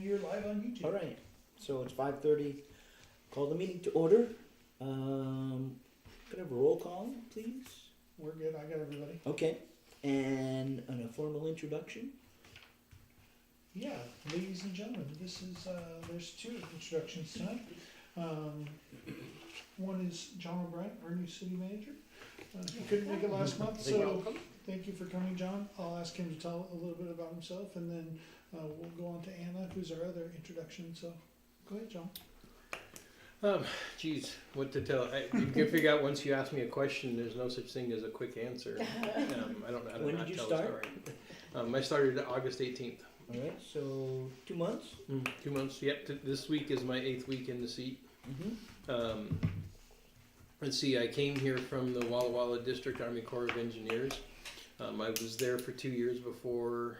you're live on YouTube. All right, so it's 5:30. Call the meeting to order. Could I have a roll call, please? We're good. I got everybody. Okay, and a formal introduction. Yeah, ladies and gentlemen, this is, there's two introductions tonight. One is John O'Brien, our new city manager. He couldn't make it last month, so thank you for coming, John. I'll ask him to tell a little bit about himself, and then we'll go on to Anna, who's our other introduction. So go ahead, John. Geez, what to tell? You can figure out once you ask me a question, there's no such thing as a quick answer. I don't know how to When not did you tell start? a story. I started August 18th. All right, so 2 months. 2 months. Yep. This week is my 8th week in the seat. Mm-hmm. Let's see. I came here from the Walla Walla District Army Corps of Engineers. I was there for 2 years before.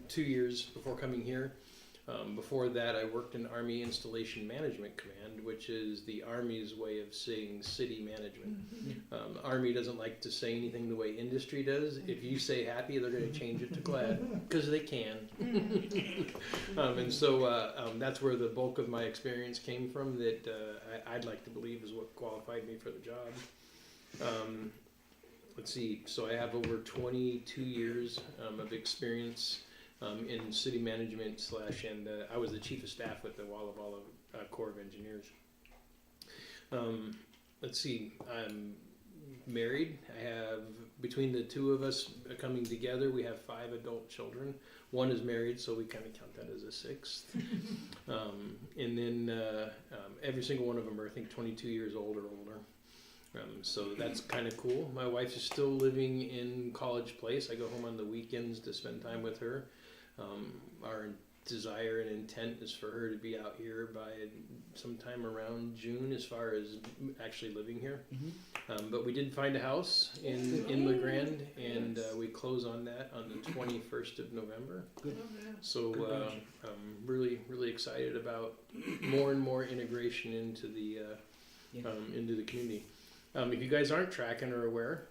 2 years before coming here. Before that, I worked in Army Installation Management Command, which is the Army's way of saying city management. The Army doesn't like to say anything the way industry does. If you say happy, they're going to change it to glad, because they can. And so that's where the bulk of my experience came from, that I'd like to believe is what qualified me for the job. Let's see, so I have over 22 years of experience in city management and I was the chief of staff with the Walla Walla Corps of Engineers. Let's see, I'm married. I have, between the two of us coming together, we have 5 adult children. One is married, so we kind of count that as a 6th. And then every single one of them are, I think, 22 years old or older. So that's kind of cool. My wife is still living in College Place. I go home on the weekends to spend time with her. Our desire and intent is for her to be out here by sometime around June, as far as actually living here. But we did find a house in La Grande, and we close on that on the 21st of November. Good. So I'm really excited about more and more integration into the community. If you guys aren't tracking or aware,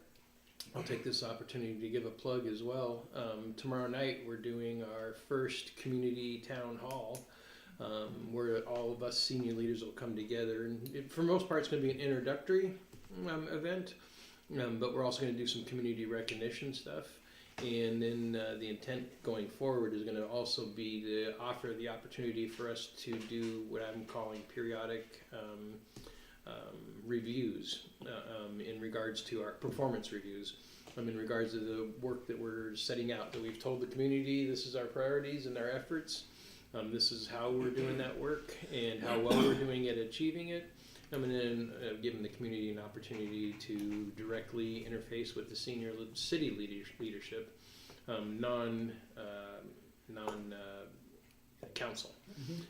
I'll take this opportunity to give a plug as well. Tomorrow night we're doing our first community town hall, where all of us senior leaders will come together. And for most part, it's going to be an introductory event, but we're also going to do some community recognition stuff. And then the intent going forward is going to also be to offer the opportunity for us to do what I'm calling periodic reviews in regards to our performance reviews, in regards to the work that we're setting out, that we've told the community this is our priorities and our efforts, this is how we're doing that work and how well we're doing at achieving it, and then giving the community an opportunity to directly interface with the senior city leadership, non council.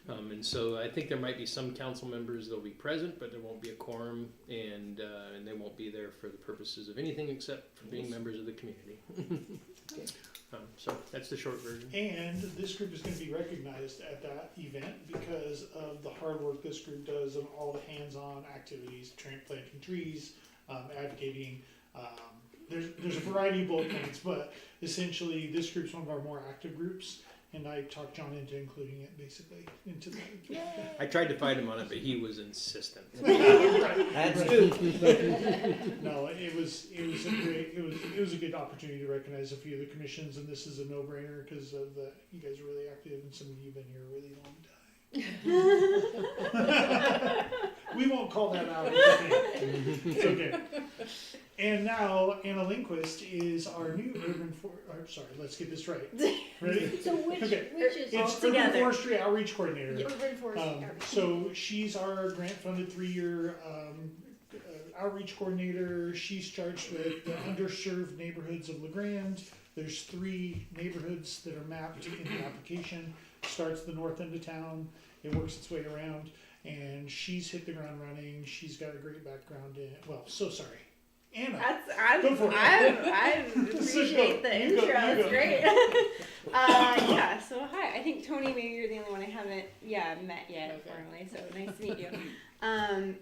And so I think there might be some council members that'll be present, but there won't be a quorum, and they won't be there for the purposes of anything except for being members of the community. So that's the short version. And this group is going to be recognized at that event because of the hard work this group does and all the hands-on activities, planting trees, advocating. There's a variety of bullet points, but essentially this group's one of our more active groups. And I talked John into including it, basically, into the. I tried to fight him on it, but he was insistent. That's good. No, it was a good opportunity to recognize a few of the commissions, and this is a no-brainer because of you guys are really active, and some of you have been here a really long time. We won't call that out. It's okay. And now Anna Lindquist is our new let's get this right. Ready? So which is It's all Urban together? Forestry Outreach Coordinator. Urban Forestry Outreach. So she's our grant-funded 3-year outreach coordinator. She's charged with the underserved neighborhoods of La Grande. There's 3 neighborhoods that are mapped in the application. Starts at the north end of town. It works its way around. And she's hit the ground running. She's got a great background in, Anna. Go for it. So I go. appreciate the You go, intro. you It's go. great. Yeah. So hi. I think Tony, maybe you're the only one I haven't met yet formally. So nice to meet you.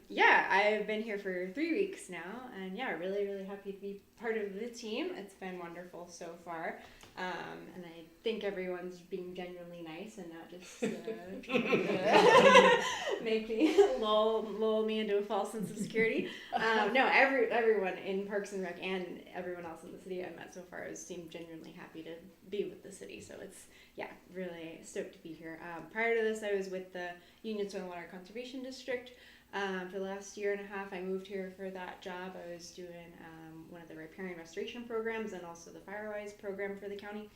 Yeah, I've been here for 3 weeks now, and yeah, really happy to be part of the team. It's been wonderful so far. And I think everyone's being genuinely nice and not just make me lull me into a false sense of security. No, everyone in Parks and Rec and everyone else in the city I've met so far has seemed genuinely happy to be with the city. So it's really stoked to be here. Prior to this, I was with the Union Soil and Water Conservation District. For the last year and a half, I moved here for that job. I was doing one of the repair and restoration programs and also the FireWise program for the county.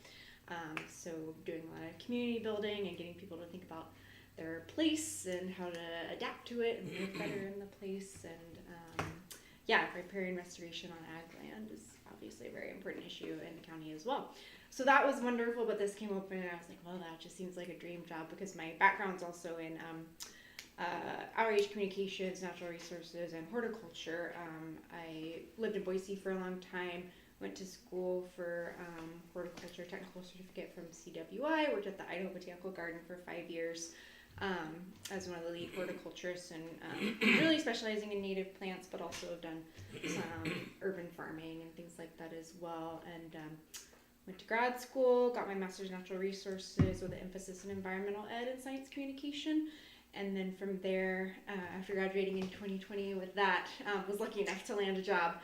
So doing a lot of community building and getting people to think about their place and how to adapt to it and live better in the place. And repair and restoration on ag land is obviously a very important issue in the county as well. So that was wonderful, but this came open and I was like, well, that just seems like a dream job because my background's also in outreach communications, natural resources, and horticulture. I lived in Boise for a long time, went to school for horticulture technical certificate from CWI, worked at the Idaho Botanical Garden for 5 years as one of the lead horticulturists and really specializing in native plants, but also have done some urban farming and things like that as well. And went to grad school, got my master's in natural resources with an emphasis in environmental ed and science communication. And then from there, after graduating in 2020 with that, was lucky enough to land a job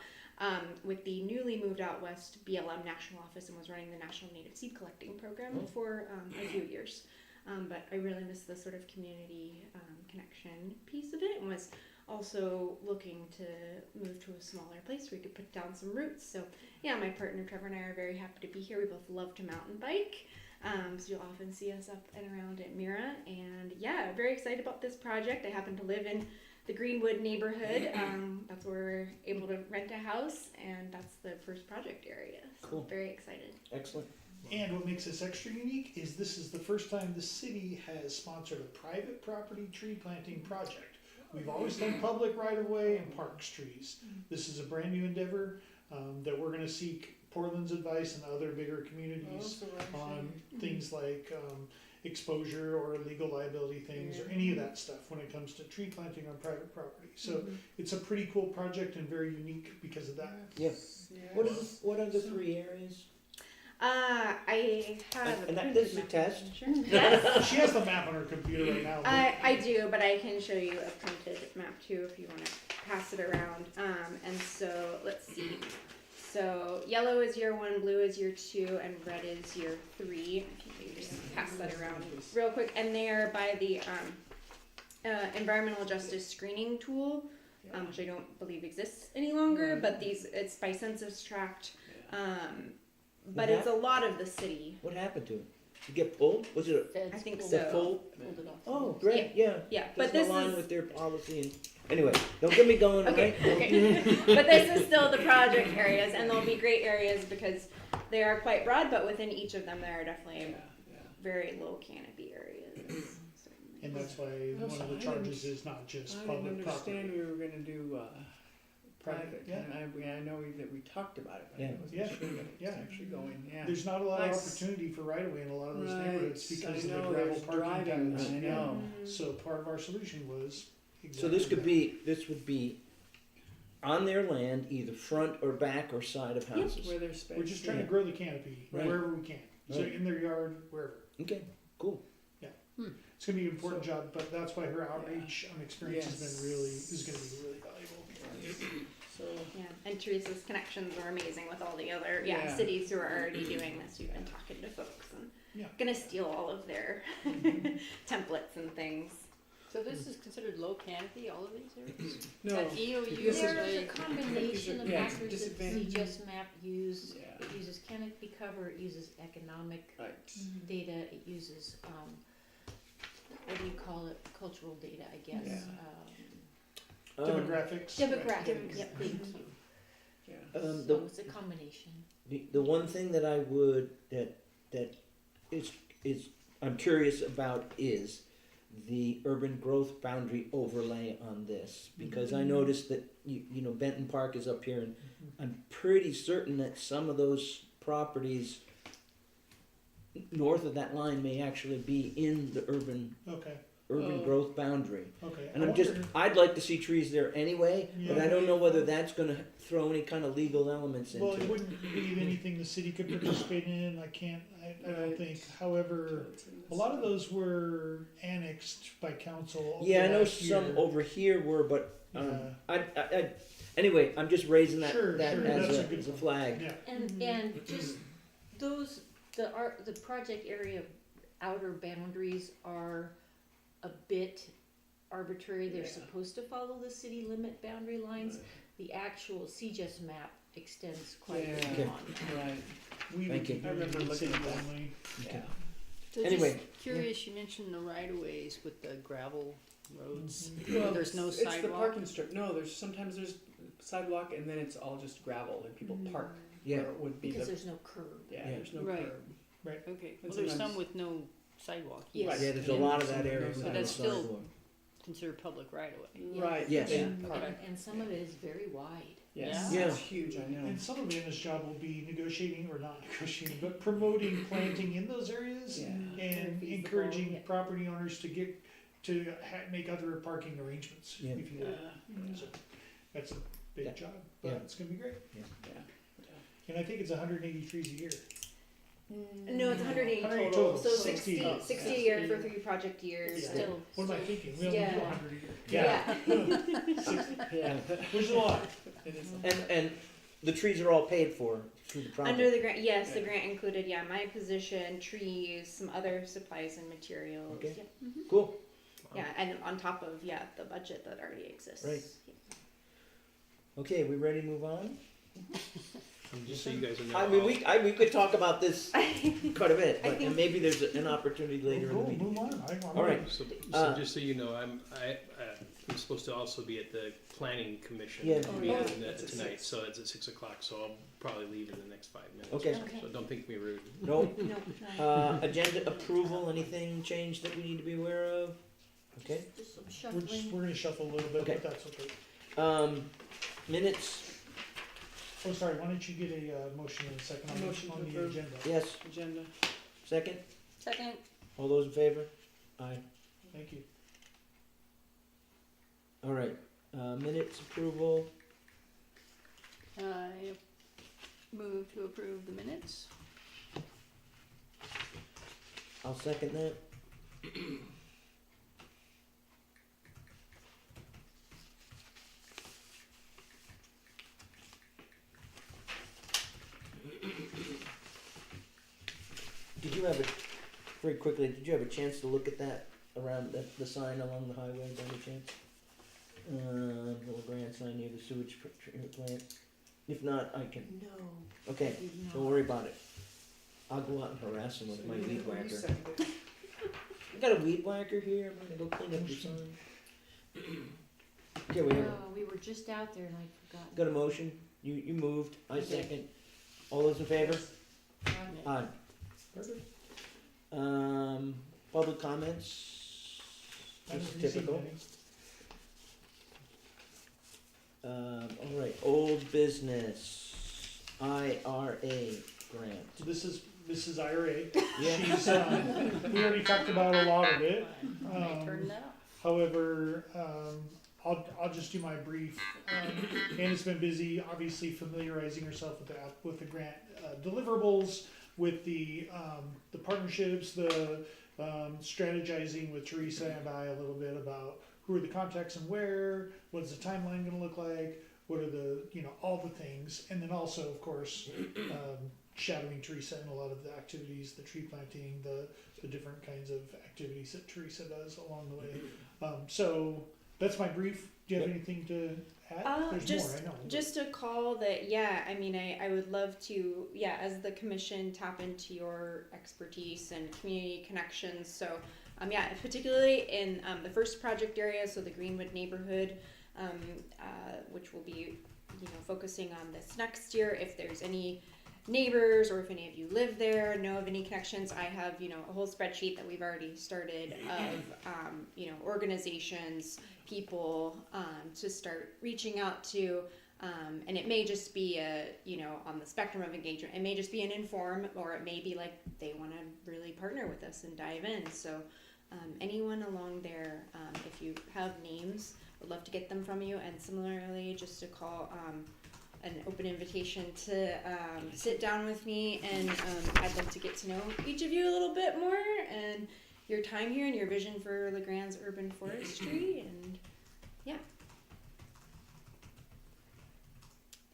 with the newly moved out west BLM National Office and was running the National Native Seed Collecting Program for a few years. But I really missed the sort of community connection piece of it and was also looking to move to a smaller place where we could put down some roots. So yeah, my partner Trevor and I are very happy to be here. We both love to mountain bike. So you'll often see us up and around at Mira, and yeah, very excited about this project. I happen to live in the Greenwood neighborhood. That's where we're able to rent a house, and that's the first project area. So Cool. Very excited. Excellent. And what makes this extra unique is this is the first time the city has sponsored a private property tree planting project. We've always done public right-of-way and parks trees. This is a brand new endeavor that we're going to seek Portland's advice and other bigger communities on things like exposure or legal liability things or any of that stuff when it comes to tree planting on private property. So it's a pretty cool project and very unique because of that. Yeah. What are the 3 areas? I have And a this is a printed test? map. Sure. Yes. She has the map on her computer right now. I do, but I can show you a printed map too if you want to pass it around. And so let's see. So yellow is year 1, blue is year 2, and red is year 3. I can maybe just pass that around real quick. And they are by the environmental justice screening tool, which I don't believe exists any longer. But it's by census tract. But it's a lot of the city. What happened to it? Did it get pulled? Was it I think a so. full? Pulled it off. Oh, great, yeah. Yeah, but Doesn't this align is with their policy and, anyway, don't get me going, okay. right? Okay, but this is still the project areas, and they'll be great areas because they are quite broad. But within each of them, there are definitely very low canopy areas. And that's why one of the charges is not just I public didn't property. understand we were gonna do private, Yeah. and I know that we talked about it, but Yeah. I wasn't Yeah. sure that it's Yeah. actually going, yeah. There's not a lot of Nice. opportunity for right of way in a lot of those Right, neighborhoods because I of the know, gravel there's parking driving, patterns. I know. So part of our solution was So this would be on their land, either front or back or side of houses. Where there's space. We're just trying to Yeah. grow the canopy Right. wherever we can. So Right. in their yard, wherever. Okay, cool. It's gonna be an important job, but that's why her outreach experience is gonna be really valuable. So, Yeah, and Teresa's connections are amazing with all the other Yeah. cities who are already doing this. We've been talking to folks and gonna steal all of their templates and things. So this is considered low canopy, all of these areas? no, That EOU This is- There's a really- combination of Yeah, factors that disadvantage. CGIS map use. Yeah. It uses canopy cover, it uses economic right, data, it uses, what do you call it, cultural data, I guess. Yeah. Demographics. Demographic, yep, thank you. yeah. The So it's a combination. The one thing that I would that is I'm curious about is the urban growth boundary overlay on this, because I noticed that you know Benton Park is up here, and I'm pretty certain that some of those properties north of that line may actually be in the urban Okay, Oh. growth boundary. okay. And I I'm just, wonder- I'd like to see trees there anyway, but Yeah. I don't know whether that's gonna throw any kind of legal elements Well, it into it. wouldn't be anything the city could participate in, I don't Right. think, however, a lot of those were annexed by council. over Yeah, I know last some year. over here were, but, Yeah. anyway, I'm just raising that, Sure, that sure, as that's a, a good as a point. flag. Yeah, And just those, the project area outer boundaries are a bit arbitrary. They're Yeah. supposed to follow the city limit boundary lines. The actual CGIS map extends quite a Yeah. bit beyond that. Right, we Thank would you. be I remember doing looking city at that. only. yeah. So Anyway, just curious, you mentioned the right of ways with the gravel roads. Well, There's no it's the sidewalk? parking strip. No, sometimes there's sidewalk and then it's all just gravel and people park Yeah. where it would be Because the, there's no curb. yeah, Yeah. there's no Right. curb. Okay, well, And there's sometimes- some with no sidewalk. Yes. Yeah, there's a Yeah. lot of that No area. sidewalk. with But that's no still- sidewalk. Considered public right of way. Right. Yes. they Yeah. park. And some of it is very wide. Yes, Yeah. it's huge, I know. And some of Anna's job will be negotiating, or not negotiating, but promoting planting in those areas. Yeah. And Feasible, encouraging yeah. property owners to make other parking arrangements, Yeah. if you will. Yeah. So, that's a big Yeah. job, but Yeah. it's gonna be great. Yeah. And I think it's 180 trees a year. No, it's 180 180 total. total. So 60. 60 a year for 3 project years. Yeah. Still, What am I thinking? We only do Yeah. 100 a year. Yeah. 60, Yeah. which is a lot. It is. And the trees are all paid for through the project. Under the grant, yes, the Yeah. grant included, my position, trees, some other supplies and materials. Okay. Yep. Cool. Yeah, and on top of, the budget that already exists. Right. Okay, we ready to move on? And just so you guys know, I mean, we could talk about this quite a bit, I but think- maybe there's an opportunity later in the Cool, meeting. move on. I'm All right. So Uh, just so you know, I'm supposed to also be at the planning commission Yeah. meeting Oh, tonight, that's at 6. so it's at 6 o'clock. So I'll probably leave in the next 5 minutes. Okay. Okay. So don't think me rude. No. No. Agenda approval, anything changed that we need to be aware of? Okay. Just some We're shuffling. gonna shuffle a little bit, Okay. but that's okay. Minutes, Oh, sorry, why don't you get a motion and a second on Motion to the approve. agenda? yes, Agenda. second, second, all those in favor? Aye. Thank you. All right, minutes approval, I move to approve the minutes. I'll second that. Did you have very quickly, did you have a chance to look at that around the sign along the highway by any chance? Little grand sign near the sewage treatment plant? If not, I can, No. okay, I did not. don't worry about it. I'll go out and harass him with my weed You whacker. seconded. I got a weed whacker here, I'm gonna go clean up your sign. Okay, we have, Oh, we were just out there and I forgot. got a motion, you moved, I Okay. second. All those in favor? Aye. Perfect. Public comments, I just haven't received typical. any. All right, old business, IRA grant. So this is IRA. Yeah, She's, we already talked about a lot of it. I may turn that off. However, I'll just do my brief. Anna's been busy, obviously familiarizing herself with the grant deliverables, with the partnerships, the strategizing with Teresa and I a little bit about who are the contacts and where, what is the timeline going to look like, what are the all the things, and then also of course shadowing Teresa in a lot of the activities, the tree planting, the different kinds of activities that Teresa does along the way. So that's my brief. Do you have anything to add? There's just- more, I know. but- Just a call that, I would love to, as the commission, tap into your expertise and community connections. So, particularly in the first project area, so the Greenwood neighborhood, which will be, focusing on this next year. If there's any neighbors or if any of you live there, know of any connections. I have, a whole spreadsheet that we've already started of, organizations, people, to start reaching out to. And it may just be on the spectrum of engagement, it may just be an inform, or it may be like they want to really partner with us and dive in. So anyone along there, if you have names, would love to get them from you. And similarly, just to call an open invitation to sit down with me, and I'd love to get to know each of you a little bit more and your time here and your vision for LeGrand's urban forestry. And yeah,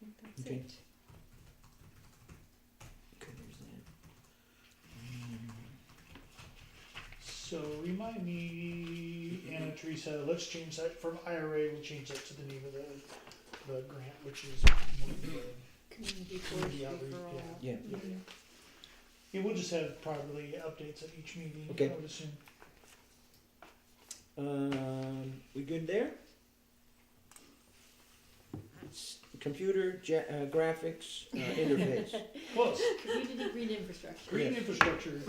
I think that's Okay. it. Okay, there's that. So remind me, Anna Teresa, let's change that from IRA, we'll change that to the name of the grant, which is Community Community forestry outreach, for all. Yeah. yeah, we'll just have probably updates at each meeting, Okay. I would assume. We good there? Computer, graphics, interface. Close. Community green infrastructure. Green Yes. infrastructure.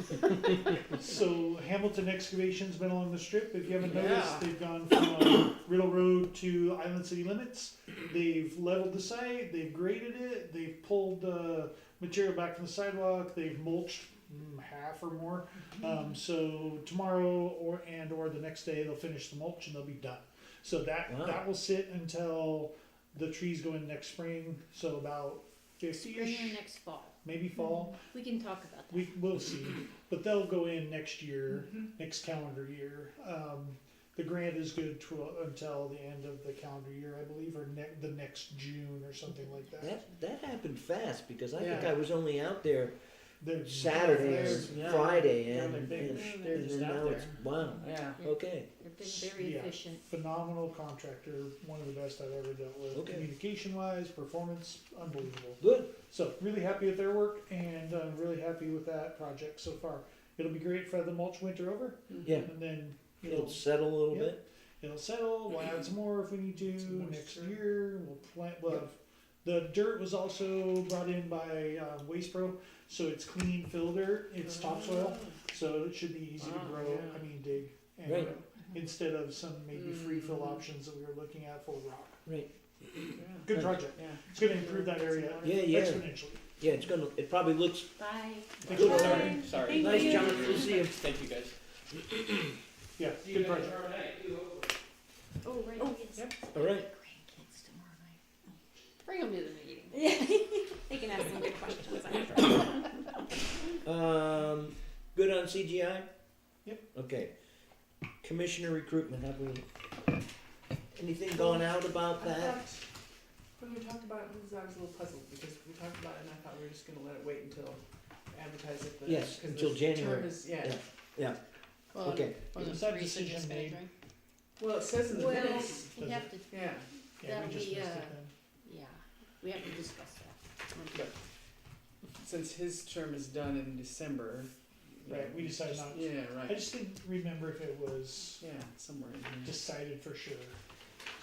So Hamilton Excavation's been along the strip. If you haven't noticed, Yeah. they've gone from Riddle Road to Island City Limits. They've leveled the site, they've graded it, they've pulled material back from the sidewalk, they've mulched half or more. So tomorrow or the next day they'll finish the mulch and they'll be done. So Wow. that will sit until the trees go in next spring. So about Spring or 50-ish, next fall. maybe fall. We can talk about that. We'll see, but they'll go in next year, Mhm. next calendar year. The grant is good until the end of the calendar year, I believe, or the next June or something like that. That happened fast because I think Yeah. I was only out there They're Saturday or There's- yeah. Friday, Yeah, and, they're big. and, They're and just then out now there. it's wow. Yeah. Okay. They've been very Yeah. efficient. phenomenal contractor, one of the best I've ever dealt with. Okay. Communication wise, performance, unbelievable. Good. So really happy with their work and really happy with that project so far. It'll be great for the mulch winter over, Yeah. and then It'll settle a little Yeah. bit. it'll settle. We'll add some more if we need to Some next moisture. year. We'll plant. Well, the dirt was also brought in by Waste Pro, so it's clean fill dirt. It's topsoil, so it should be easy to Wow, grow. yeah. I mean, dig and Right. grow instead of some maybe free fill Mhm. options that we were looking at for rock. Right. Yeah. Good Right. project. Yeah. It's going to improve that area Yeah, yeah. exponentially. Yeah, it's gonna. It probably looks Bye. Thanks Good. for Sorry. coming. Sorry. nice, John. We'll see you. Thank you, guys. Yeah, good project. Oh, right. Oh, yes. yep. All right. Grandkids tomorrow night. Bring them to the meeting. Yeah, they can ask some good questions after. Good on CGI. Yep. Okay. Commissioner recruitment. Have we anything gone out about I that? thought, when we talked about it, I was a little puzzled because we talked about it and I thought we were just gonna let it wait until advertise it. But Yes, 'cause until the January. Term is, Yeah. Yeah. Well, Okay. wasn't Was that recent decision just made? measuring? Well, it says in the Well, minutes. we have to, Yeah. Yeah, That'll we just be, missed it uh, then. yeah, we have to discuss that. But since his term is done in December. Right, we decided not. Yeah, I right. just didn't remember if it was Yeah, somewhere in here. decided for sure.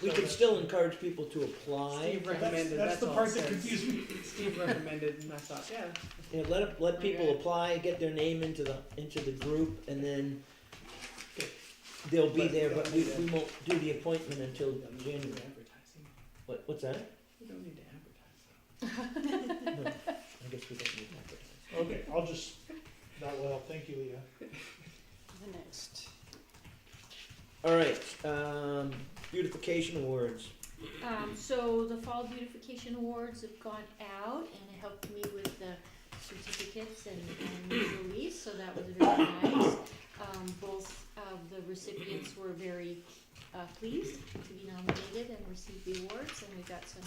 We So can that's- still encourage people to apply. Steve recommended. That's the all part it that says. confused me. Steve recommended, and I thought, yeah. Yeah, let people Okay. apply, get their name into the group, and then Okay. they'll be But there. we But don't we, need to- we won't do the appointment until We don't need January. advertising. What's that? We don't need to advertise. No, I guess we don't need to advertise. Okay, I'll just, that will help. Thank you, Leah. The next. All right. Beautification awards. So the Fall Beautification Awards have gone out and it helped me with the certificates and release, so that was very nice. Both of the recipients were very pleased to be nominated and receive the awards, and we got some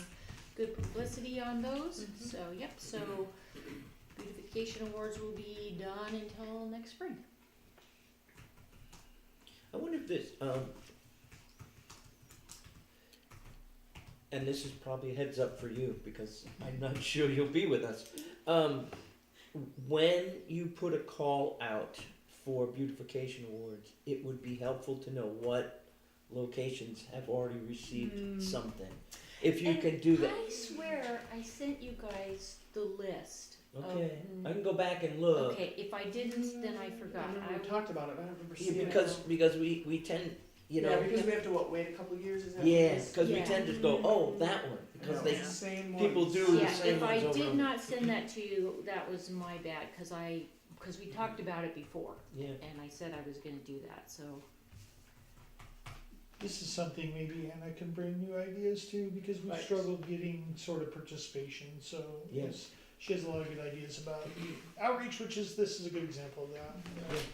good publicity on those. So, yep, so Beautification Awards will be done until next spring. I wonder if this, and this is probably a heads up for you because I'm not sure you'll be with us. When you put a call out for beautification awards, it would be helpful to know what locations have already received something. If you And can do that. I swear I sent you guys the list Okay, Oh, I can go back and look. Okay, if I didn't, then I forgot. I remember I we talked about it, but I don't remember Yeah, seeing because we tend, you know, yeah, because we have to wait a couple years. Is that yeah, what it is? because we Yeah. tend to go, oh, that one, because No, they, it's the same people ones. do the Yeah, same if I ones over did and not send that to you, that was my bad, cause we talked about it before, yeah. and I said I was gonna do that, so. This is something maybe Anna can bring new ideas to, because we've Right. struggled getting sort of participation, so. Yes. She has a lot of good ideas about outreach, this is a good example of that.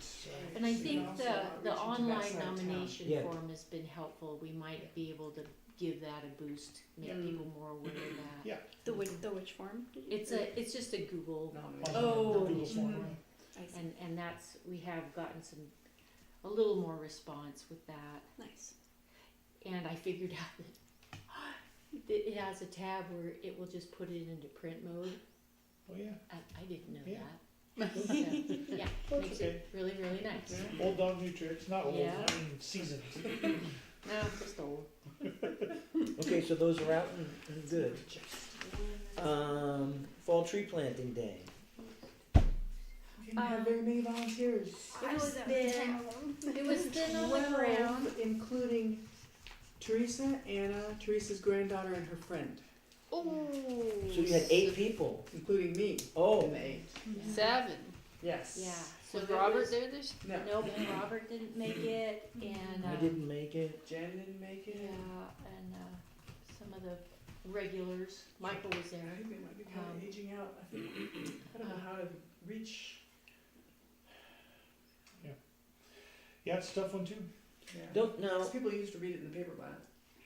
So, And I And think also the outreach into that online side of town. nomination Yeah. form has been helpful, we might be able to give that a boost, make Yeah. people more aware of that. Yeah. The which form? Did you It's just a Google, Nomination. Oh. Google form, Mhm. right? I see. and that's, we have gotten a little more response with that. Nice. And I figured out that it has a tab where it will just put it into print mode. Oh, yeah. I didn't know Yeah. that. So, yeah, That's makes okay. it really, really nice. Yeah. Old dog, new tricks, not old, Yeah. I mean seasoned. No, just old. Okay, so those are out and good. Fall tree planting day. We didn't have very many volunteers. It was thin. It was thin on the 12, ground. including Teresa, Anna, Teresa's granddaughter, and her friend, Oh. So you had 8 people. including me. Oh, In the 8. 7. Yes. Yeah. So Was there Robert was- there this? No. Nope, Robert didn't make it, and I didn't make it. Jen didn't make it. yeah, and some of the regulars. Michael was I there. think they might be kind of aging out. I think I don't know how to reach. Yeah, it's a tough one too. Yeah. Don't know. 'Cause people used to read it in the paper by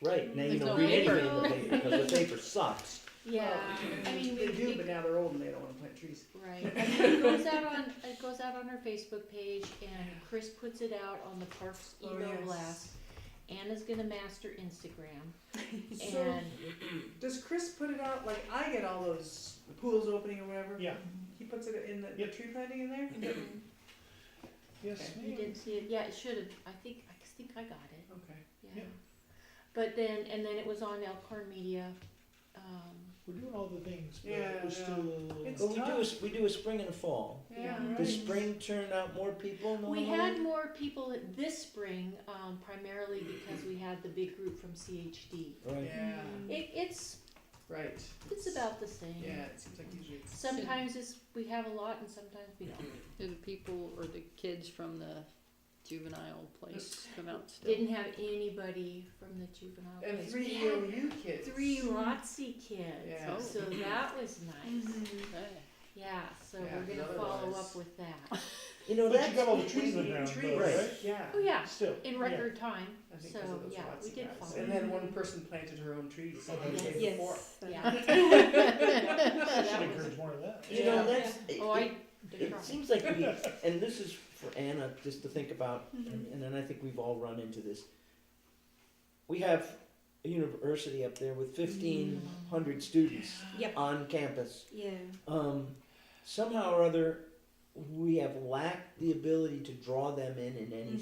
Right, now you There's don't no read paper. anything in the paper because the paper sucks. Yeah, I mean, they do, we, but now they're old and they don't want to plant trees. right. I mean, it goes out on our Facebook page, and Chris puts it out on the Parks Oh, email yes. blast. Anna's gonna master Instagram, So, and does Chris put it out, like I get all those pools opening or whatever? Yeah, He puts it in the Yep. tree planting in there? yes, Okay. you ma'am. didn't see it. Yeah, it should have. I think I got it. Okay. Yeah. Yep. But then it was on Elkhorn Media. We're doing all the things, but Yeah, we're yeah. still. It's But tough. we do a spring and a fall. Yeah, right. Does spring turn out more people normally? We had more people this spring, primarily because we had the big group from CHD. Right. Yeah, It's right. about the same. Yeah, it seems like usually it's. Sometimes we have a lot, and sometimes we don't. Do the people or the kids from the juvenile place come out still? Didn't have anybody from the juvenile And place. 3 We had EOU kids. 3 ROTC kids. Yeah. Oh. So that was nice. Okay. Yeah, so Yeah, we're gonna 'cause follow otherwise- up with that. You know, But that's, you got all the trees in the We need ground, trees. though, Right. right? Yeah. Oh yeah, Still. in record time. I think So, 'cause of those yeah, lots we of did guys. follow. And then one person planted her own trees. Oh, the okay. day before. Yeah. Should that was, encourage more of that. you know, Yeah. that's, oh, I did it try. seems like we, and this is for Anna, just to think about, and then I think we've all run into this. We have a university up there with 1,500 students Yep. on campus. Yeah. Somehow or other, we have lacked the ability to draw them in any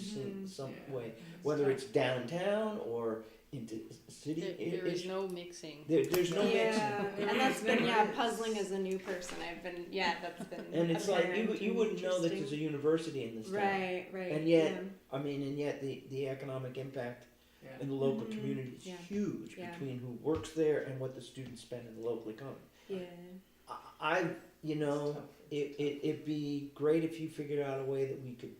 some Yeah. way, whether it's downtown or into city. There is no mixing. there's no mixing. Yeah, and that's been puzzling as a new person. That's been. And it's like apparent you and wouldn't know that there's a interesting. university in this town. Right, right. And yet, I mean, and yet the economic impact Yeah. in the local Mhm. community is Yeah. huge Yeah. between who works there and what the students spend in the local economy. yeah. You know, it'd be great if you figured out a way that we could,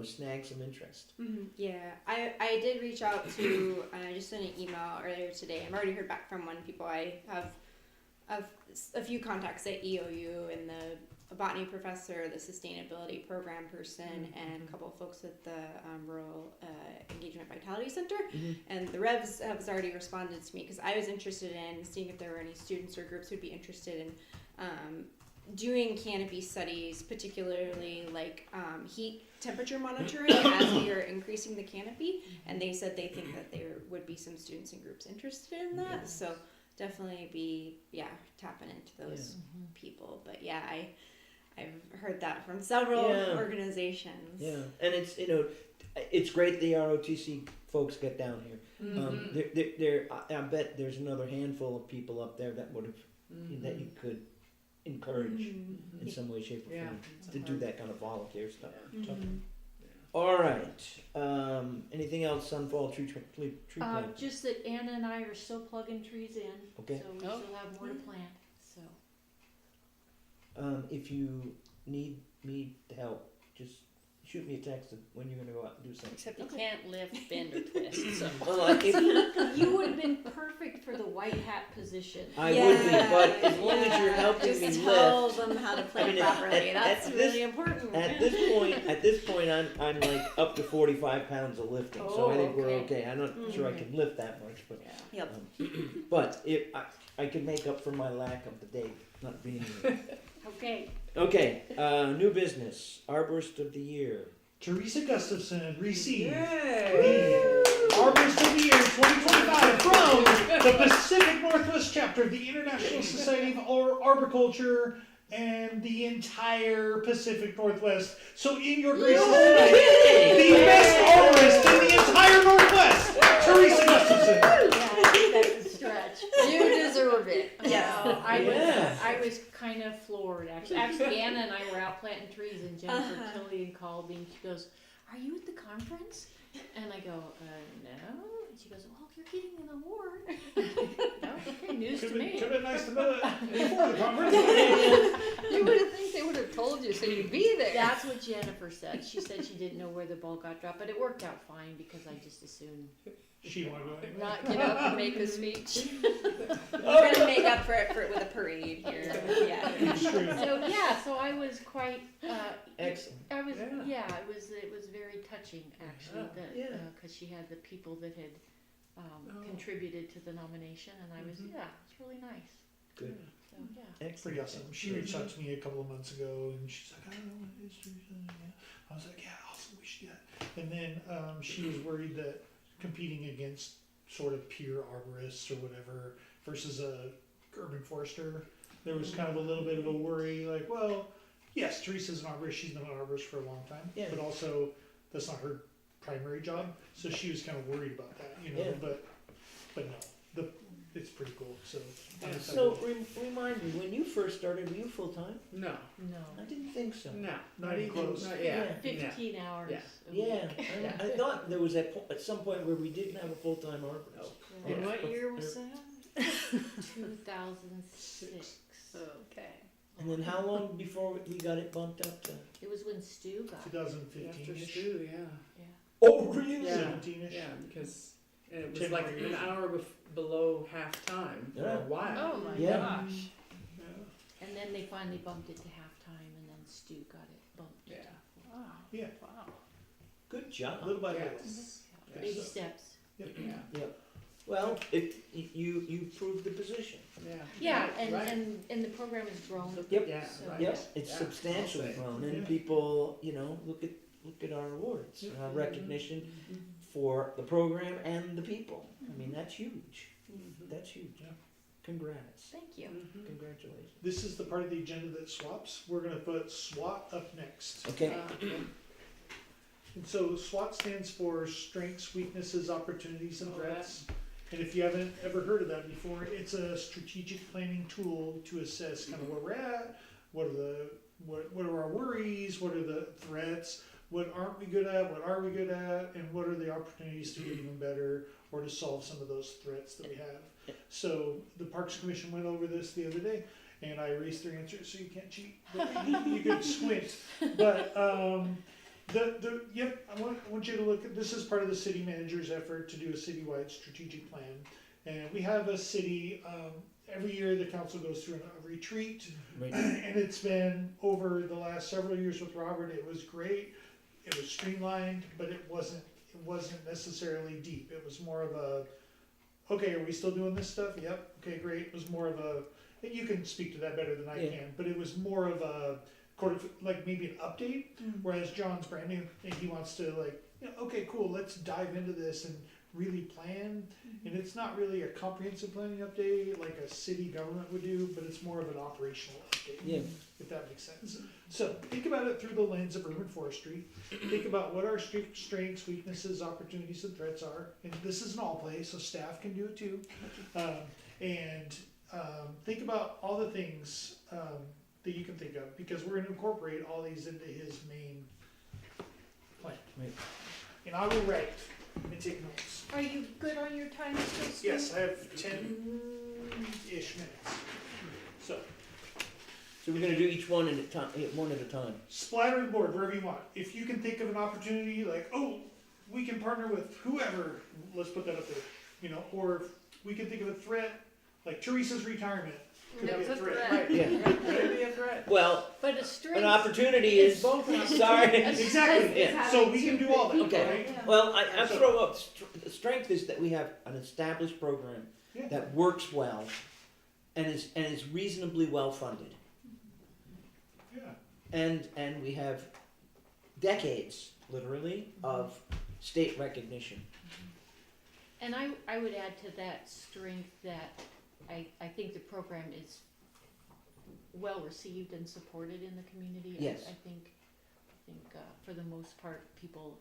snag some interest. Yeah, I did reach out to, I just sent an email earlier today. I've already heard back from one people. I have a few contacts at EOU and the botany professor, the sustainability program person, and a couple of folks at the Rural Engagement Vitality Center. And the Revs have already responded to me because I was interested in seeing if there were any students or groups who'd be interested in doing canopy studies, particularly like heat temperature monitoring as we are increasing the canopy. And they said they think that there would be some students and groups interested in that. Yeah. So definitely be tapping into those people. But yeah, I've heard that from several Yeah. organizations. Yeah, and it's great the ROTC folks get down here. I bet there's another handful of people up there that would have that you could encourage Mhm. in some way, shape, or Yeah. form it's a to do hard- that kind of volunteer stuff. Yeah. Mhm. All right. Anything else on fall tree planting? Just that Anna and I are still plugging trees in, Okay. so we Oh. still have more to plant, so. If you need me to help, just shoot me a text of when you're gonna go out and do something. Except you can't lift, bend, or twist, so. Well, if, You would have been perfect for the white hat position. I would be, but as long as you're Yeah, helping just me tell lift. them how to play I mean, properly. at That's this- really important. At this point, I'm like up to 45 pounds of lifting, so I think we're Oh, okay. I'm not sure I Okay. can lift that much, but Yep. but if I could make up for my lack of the day not being here. Okay, Okay, new business, arborist of the year. Teresa Gustafson received Yay! Arborist of the Year 2025 from the Pacific Northwest chapter of the International Society of Arboriculture and the entire Pacific Northwest. So in your graces tonight, the best arborist in the entire Northwest, Teresa Gustafson. yeah, I think that's a stretch. You deserve it. Yeah, Yeah. I was kind of floored, actually. Actually, Anna and I were out planting trees, and Jennifer Killian called me, and she goes, "Are you at the conference?" And I go, "No." And she goes, "Well, you're getting an award." Oh, okay, news to me. Could have been nice to know that before the conference. You would have think they would have told you so you'd be there. That's what Jennifer said. She said she didn't know where the ball got dropped, but it worked out fine because I just assumed. She wanted to go anyway. Not get up and make a speech. We're gonna make up for it with a parade here. Yeah. It's true. So yeah, so I was quite. Excellent. I was Yeah. it was very touching actually Yeah. because she had the people that had Oh. contributed to the nomination, and I was Mhm. it's really nice. Good. So yeah. Pretty Excellent. awesome. She reached out to me a couple of months ago, and she's like, "I don't know what it is, Teresa." Yeah. I was like, "Yeah, awesome, we should do that." And then she was worried that competing against sort of peer arborists or whatever versus a urban forester, there was kind of a little bit of a worry, like, well, yes, Teresa's an arborist. She's been an arborist for a long time, Yeah. but also that's not her primary job. So she was kind of worried about that, you know. Yeah. But no, it's pretty cool. So I'm excited. So remind me, when you first started, were you full time? No, No. I didn't think so. no, Not not even even close. Not yet. 15 hours. Yeah. a Yeah, week. I thought there was at some point where we didn't have a full time arborist. Yeah. And what year was that? 2006. Okay. And then how long before we got it bumped up to? It was when Stu got it. 2015 After ish. Stu, yeah. Oh, really? Yeah. 17-ish. Yeah, because and it was 10 like more an years. hour below half time for Yeah. a while. Oh my Yeah. gosh. Yeah. And then they finally bumped it to halftime, and then Stu got it bumped. Yeah. Wow. Yeah. Wow. Good job. Little by little. Yes. Baby steps. Yep. Yeah. Well, you proved the position. Yeah. Yeah, and, Right. and the program has grown. Yep. Yeah. So- Right. Yep, it's Yeah. substantially I'll say. grown, and Yeah. people, look at our awards, our recognition for the program and the people. I mean, that's huge. That's huge. Yeah. Congrats. Thank you. Mhm. Congratulations. This is the part of the agenda that swaps. We're gonna put SWAT up next. Okay. And so SWOT stands for Strengths, Weaknesses, Opportunities, and Oh, Threats. And if you haven't ever heard of that before, it's a strategic planning tool to assess kind of where we're at, what are our worries, what are the threats, what aren't we good at, what are we good at, and what are the opportunities to get even better or to solve some of those threats that we have. So the Parks Commission went over this the other day, and I erased their answers so you can't cheat, but you could squint. But I want you to look at, this is part of the city manager's effort to do a citywide strategic plan. And we have a city, every year the council goes through a retreat, Right. and it's been over the last several years with Robert. It was great, it was streamlined, but it wasn't necessarily deep. It was more of a, okay, are we still doing this stuff? Yep, okay, great. It was more of a, and you can speak to that better than I Yeah. can, but it was more of a, like maybe an update, whereas John's brand new and he wants to okay, cool, let's dive into this and really plan. And it's not really a comprehensive planning update like a city government would do, but it's more of an operational update, Yeah. if that makes sense. So think about it through the lens of urban forestry. Think about what our strengths, weaknesses, opportunities, and threats are. And this is an all play, so staff can do it too. And think about all the things that you can think of, because we're gonna incorporate all these into his main plan. Right. And I will write and take notes. Are you good on your time still, Stu? Yes, I have 10-ish minutes. So, So we're gonna do each one at a time, one at a time. splatter the board wherever you want. If you can think of an opportunity, like, oh, we can partner with whoever, let's put that up there, you know, or if we can think of a threat, like Teresa's retirement could be That's a a threat. threat. Yeah. Could be a threat. Well, But a strength. an opportunity It's is, both an sorry. Exactly, Yeah. so we can do all that, Okay. right? Yeah. Well, I So- throw up, the strength is that we have an established program Yeah. that works well and is reasonably well funded. Yeah. And we have decades, literally, of state recognition. And I would add to that strength that I think the program is well received and supported in the community. Yes. I think for the most part, people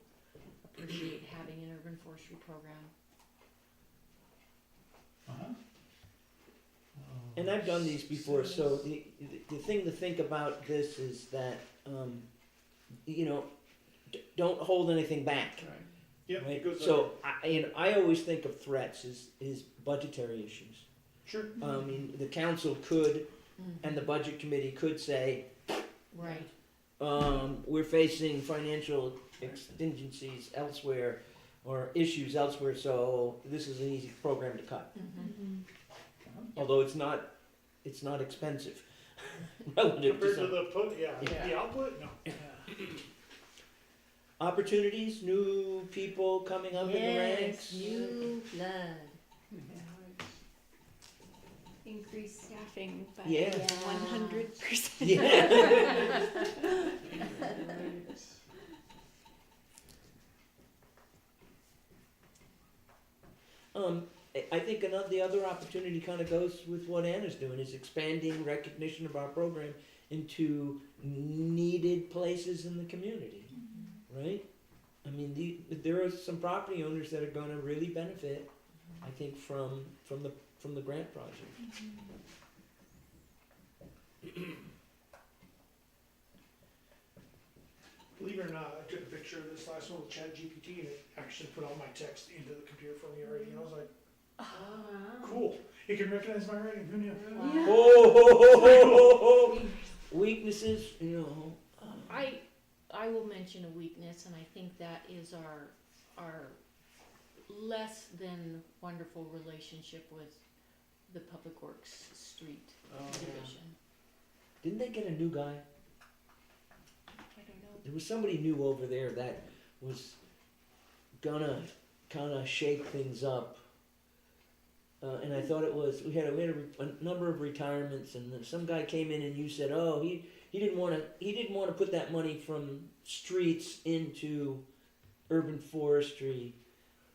appreciate having an urban forestry program. Uh-huh. And I've done these before, so the thing to think about this is that, don't hold anything back. Right. Yep, Right? it goes So I always think of threats as budgetary issues. Sure. I mean, the council could, and the budget committee could say, Right. we're facing financial contingencies elsewhere or issues elsewhere, so this is an easy program to cut. Mm-hmm. Although it's not expensive relative to Compared to some the put, Yeah. the output, no. Yeah. opportunities, new people coming up in the ranks. New blood. Increase staffing by Yeah. 100%. Yeah. I think the other opportunity kind of goes with what Anna's doing, is expanding recognition of our program into needed places in the community, right? I mean, there are some property owners that are going to really benefit, I think, from the grant project. Believe it or not, I took a picture of this last one with ChatGPT and it actually put all my text into the computer for me already. And I was like, cool. It can recognize my writing. Who knew? Oh, weaknesses, I will mention a weakness, and I think that is our less than wonderful relationship with the Public Works Street Division. Didn't they get a new guy? I don't know. There was somebody new over there that was gonna kind of shake things up. And I thought we had a number of retirements, and then some guy came in and you said, oh, he didn't want to put that money from streets into urban forestry.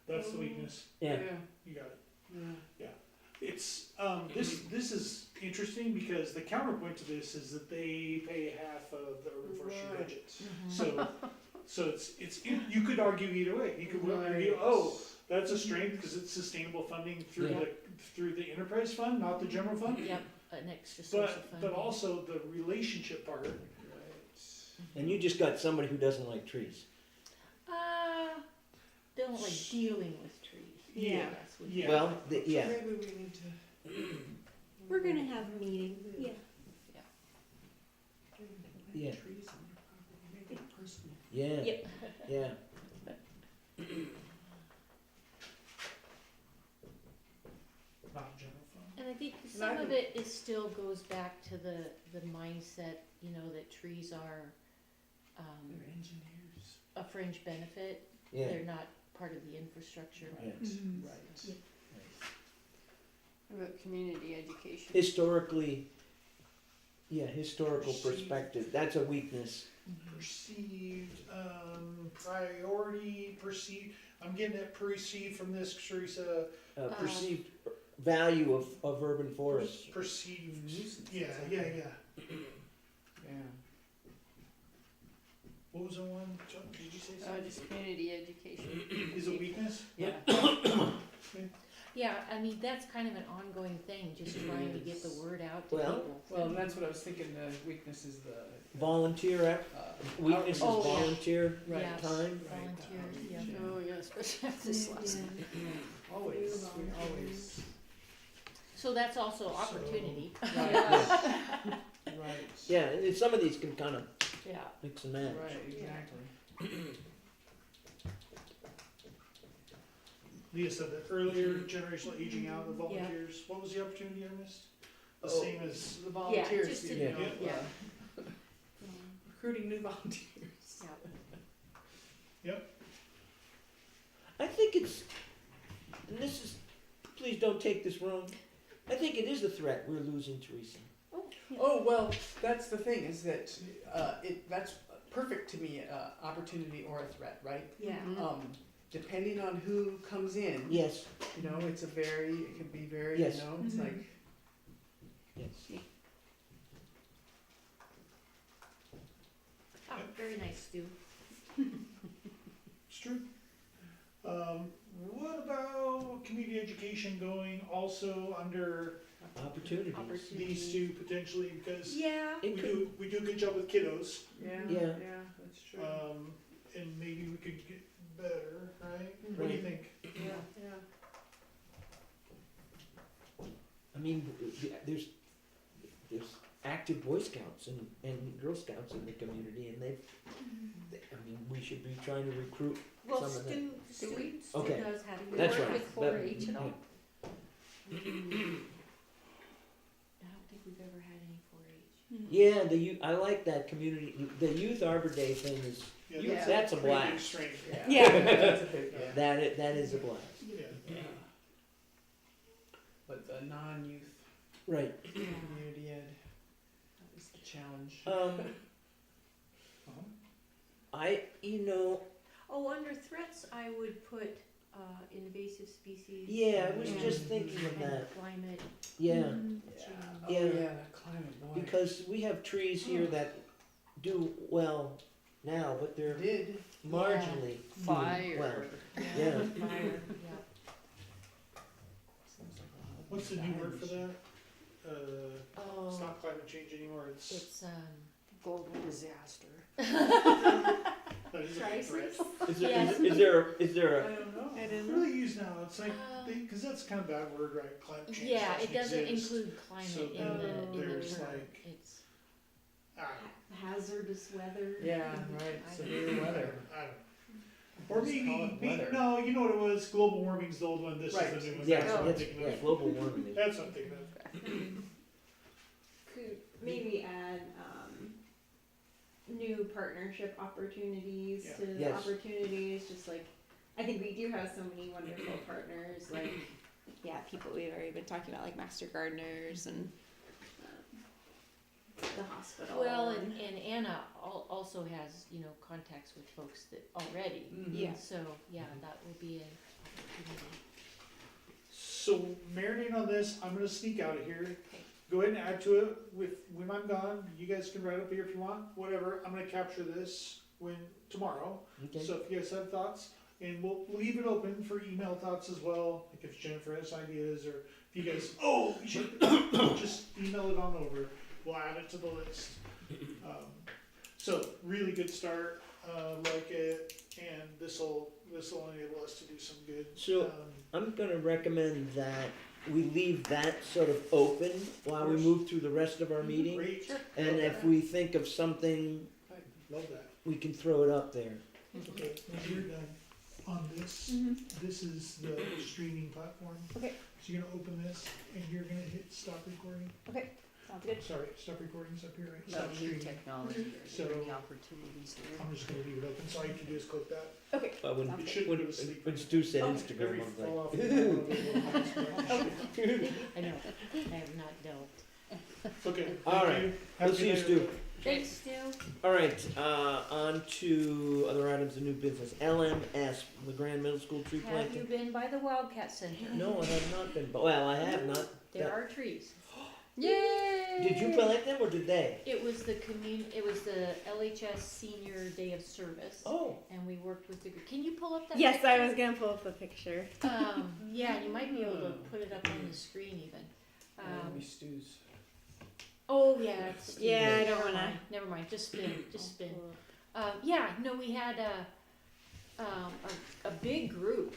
That's the weakness. Yeah. You got it. Yeah. It's this is interesting because the counterpoint to this is that they pay half of the urban forestry Right. budgets. So it's you could argue either way. You could argue, that's a strength because it's sustainable funding through Yeah. the enterprise fund, not the general fund. Yep, an extra source of funding. But also the relationship part. And you just got somebody who doesn't like trees. Don't like dealing with trees. Yeah. That's what- Yeah. Well, yeah. Maybe we need to. We're gonna have a meeting. Yeah. Yeah. Trees on your property, make it personal. Yeah. Yep. Yeah. Not general fund. And I think some of it still goes back to the mindset, that trees are They're engineers. a fringe benefit. Yeah. They're not part of the infrastructure. Yeah. Right. What about community education? Historical perspective. That's a weakness. Perceived, priority, perceived. I'm getting it perceived from this, Teresa. Perceived value of urban forests. Perceived. Nuisance. Yeah. Yeah. What was the one? Did you say Just something? community education. Is it weakness? Yeah. Yeah, Yeah, I mean, that's kind of an ongoing thing, just trying to get the word out to Well- people. Well, and that's what I was thinking, the weakness is the, Volunteer, weakness is Oh, yeah. volunteer Right. Yes. time. Right, Volunteers, yeah. outreach, Oh, yeah, especially after this last one. Always, we always, So that's also opportunity. right, Yeah. right. Yeah, and some of these can kind of Yeah. mix and match. Right, exactly. Leah said that earlier, generational aging out, the volunteers, what was the opportunity I missed? The Oh. same as, The volunteers, just you to- know, yeah. recruiting new volunteers. I think it's, and this is, please don't take this wrong. I think it is a threat we're losing Teresa. Oh, well, that's the thing, is that, that's perfect to me, opportunity or a threat, right? Yeah. Depending on who comes in, Yes, you know, it could be very, Yes. you know, it's Mhm. like, yes. Oh, very nice, Stu. it's true. What about community education going also under Opportunities. these two potentially, because Yeah. It we do a good job with kiddos, yeah, Yeah. yeah, that's true. and maybe we could get better, right? Mhm. What do you think? Yeah, yeah. I mean, there's active Boy Scouts and Girl Scouts in the community, and I mean, we should be trying to recruit Well, some of that. Stu Okay. does have. Do we That's work right. with 4-H at all? I don't think we've ever had any 4-H. Yeah, I like that community, the Youth Arbor Day thing is, Yeah, that's a pretty big blast. strength. Yeah. That's a big, yeah. That is a blast. Yeah. Yeah. But the non-youth Right. community ed, that was the challenge. Oh, under threats, I would put invasive species. Yeah, I was and- just thinking of and that. Climate Yeah, Yeah, change. oh Yeah. yeah, that climate, boy. because we have trees here that do well now, but they're Did, marginally doing well. Fire. Yeah. Fire, yeah. seems like a lot of What's the new word for damage. that? It's Oh, not climate change anymore, it's, it's, Global disaster. that is a big Crisis? threat. Is there, Yes. is there I a, don't know. It's really used now, it's like, Um, cause that's kind of a bad word, right, climate change yeah, it doesn't exist. include climate So in then the there's term. like- It's, Ah, Hazardous weather. Yeah, right, I- severe weather. I don't know. Or Just call it maybe, weather. no, you know what it was, global warming's the old one, this Right. is the new one. yeah, That's what I'm it's, thinking yeah, of. global warming is. That's what I'm thinking of. Could maybe add new partnership opportunities Yeah. to the Yes. opportunities. Just like I think we do have so many wonderful partners. Like people we've already been talking about, like Master Gardeners and the hospital. well, and Anna also has, contacts with folks that already. Mhm. Yeah. So, yeah, that will be an opportunity. So marinating on this, I'm gonna sneak out of here. Go ahead and add to it when I'm gone. You guys can write up here if you want, whatever. I'm gonna capture this tomorrow. Okay. So if you guys have thoughts, and we'll leave it open for email thoughts as well. Like if Jennifer has ideas, or if you guys, we should just email it on over. We'll add it to the list. So really good start. Like it, and this'll enable us to do some good. So- I'm gonna recommend that we leave that sort of open while we course. move through the rest of our meeting. Great, And if we think of something, love that. we can throw it up there. Okay, when you're done on this, this is the streaming platform. Okay. So you're gonna open this and you're gonna hit stop recording. Sounds good. Sorry, stop recording's up here, right? No, Stop new streaming. technology, So- there's many opportunities there. I'm just gonna leave it open, so all you can do is click that. Okay. But when, Sounds It should when, go to sleep. when Stu said Okay. Instagram, Every I was fall like, off the bottom of the little mouse button. I know, I have not delved. Okay, All thank you. Have a we'll see you, good night, Stu. everybody. Thanks, Stu. All right, on to other items of new business. LMS, the Grand Middle School tree Have you planting. been by the Wildcat Center? No, I have not been, but, well, I have not. There are trees. Yay! Did you plant them or did they? It was the LHS Senior Day of Service, Oh, and we worked with the. Can you pull up that? Yes, I picture? was gonna pull up the picture. Yeah, you might be able to put it up on the screen even. Maybe Stu's. Oh yeah, it's Yeah, I don't never wanna- mind. Never mind. Just spin. Just spin. Yeah, no, we had a big group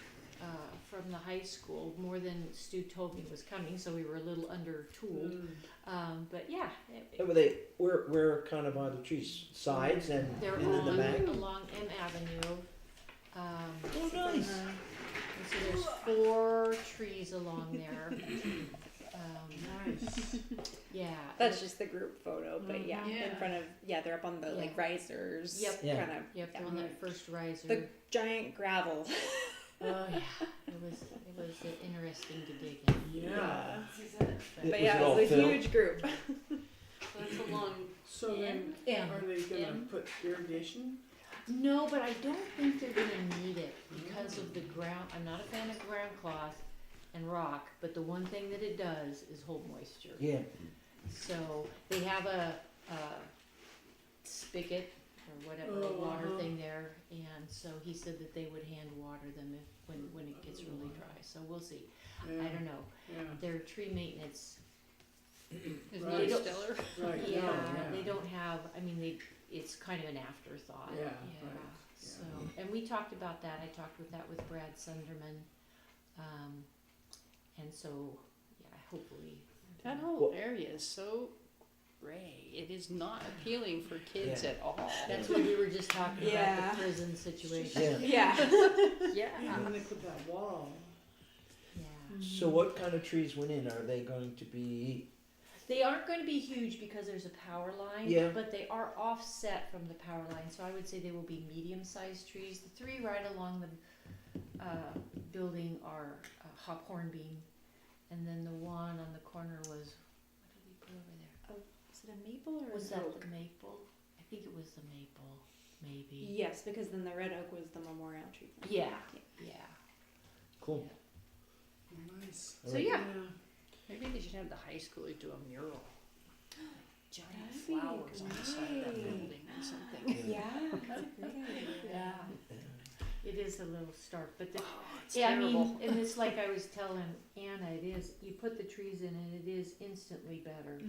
from the high school, more than Stu told me was coming, so we were a little under-tooled. But yeah, where kind of are the trees? Sides and they're in the back? along M Avenue. Oh, nice. And so there's 4 trees along there. Nice. Yeah. That's just the group photo, but yeah, in Yeah. front of they're up on the like risers. Yep. Yeah. Kind of Yep, they're on that first riser. the giant gravel. Oh yeah, it was interesting to dig in. Yeah. Was But yeah, it all it was a filled? huge group. That's a long. So then, Yeah. are they gonna Yeah. put irrigation? No, but I don't think they're gonna need it because of the ground. I'm not a fan of ground cloth and rock, but the one thing that it does is hold moisture. Yeah. So they have a spigot or whatever, a water thing there, and so he said that they would hand water them when it gets really dry. So we'll see. Yeah. I don't know. Yeah. Their tree maintenance. Is Right. not stellar. Right. Yeah, no, they don't have. I mean, it's kind of an afterthought. Yeah, Yeah. right, So, and we talked about that. I talked with Brad Sunderman, and so yeah, hopefully. That whole area is so gray. It is not appealing for kids Yeah. at all. That's what we were just talking Yeah. about the prison situation. Yeah. Yeah. Yeah. And then they put that wall. Yeah. So what kind of trees went in? Are they going to be? They aren't going to be huge because there's a power line, Yeah. but they are offset from the power line. So I would say they will be medium-sized trees. The 3 right along the building are hop hornbeam, and then the one on the corner was, what did we put over there? Was it a maple or Was an that oak? the maple? I think it was the maple, maybe. Yes, because then the red oak was the memorial tree. Yeah, yeah. Cool. Nice. So yeah, Maybe they should have the high schoolers do a mural. Giant That'd be flowers on the side of that great. building or something. Yeah, that's a great idea. yeah. It is a little stark, but the, It's yeah, terrible. I mean, and it's like I was telling Anna, it is, you put the trees in and it is instantly better,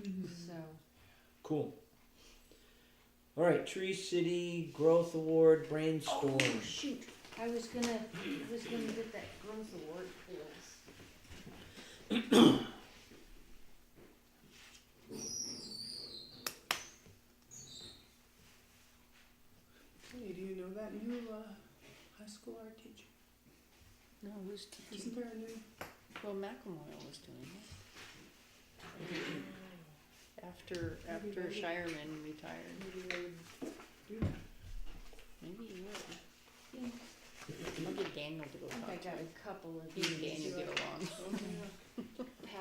so. Cool. All right, Tree City Growth Award brainstorm. Oh, shoot, I was gonna get that growth award for us. Hey, do you know that new high school art teacher? No, who's Isn't teaching? there a new? Well, McElmoyle was doing it. After Shireman retired. Maybe they would do that. Maybe he would. I'll get Daniel to go I think talk I to got him. a couple of He and these. Daniel get along. Oh, yeah.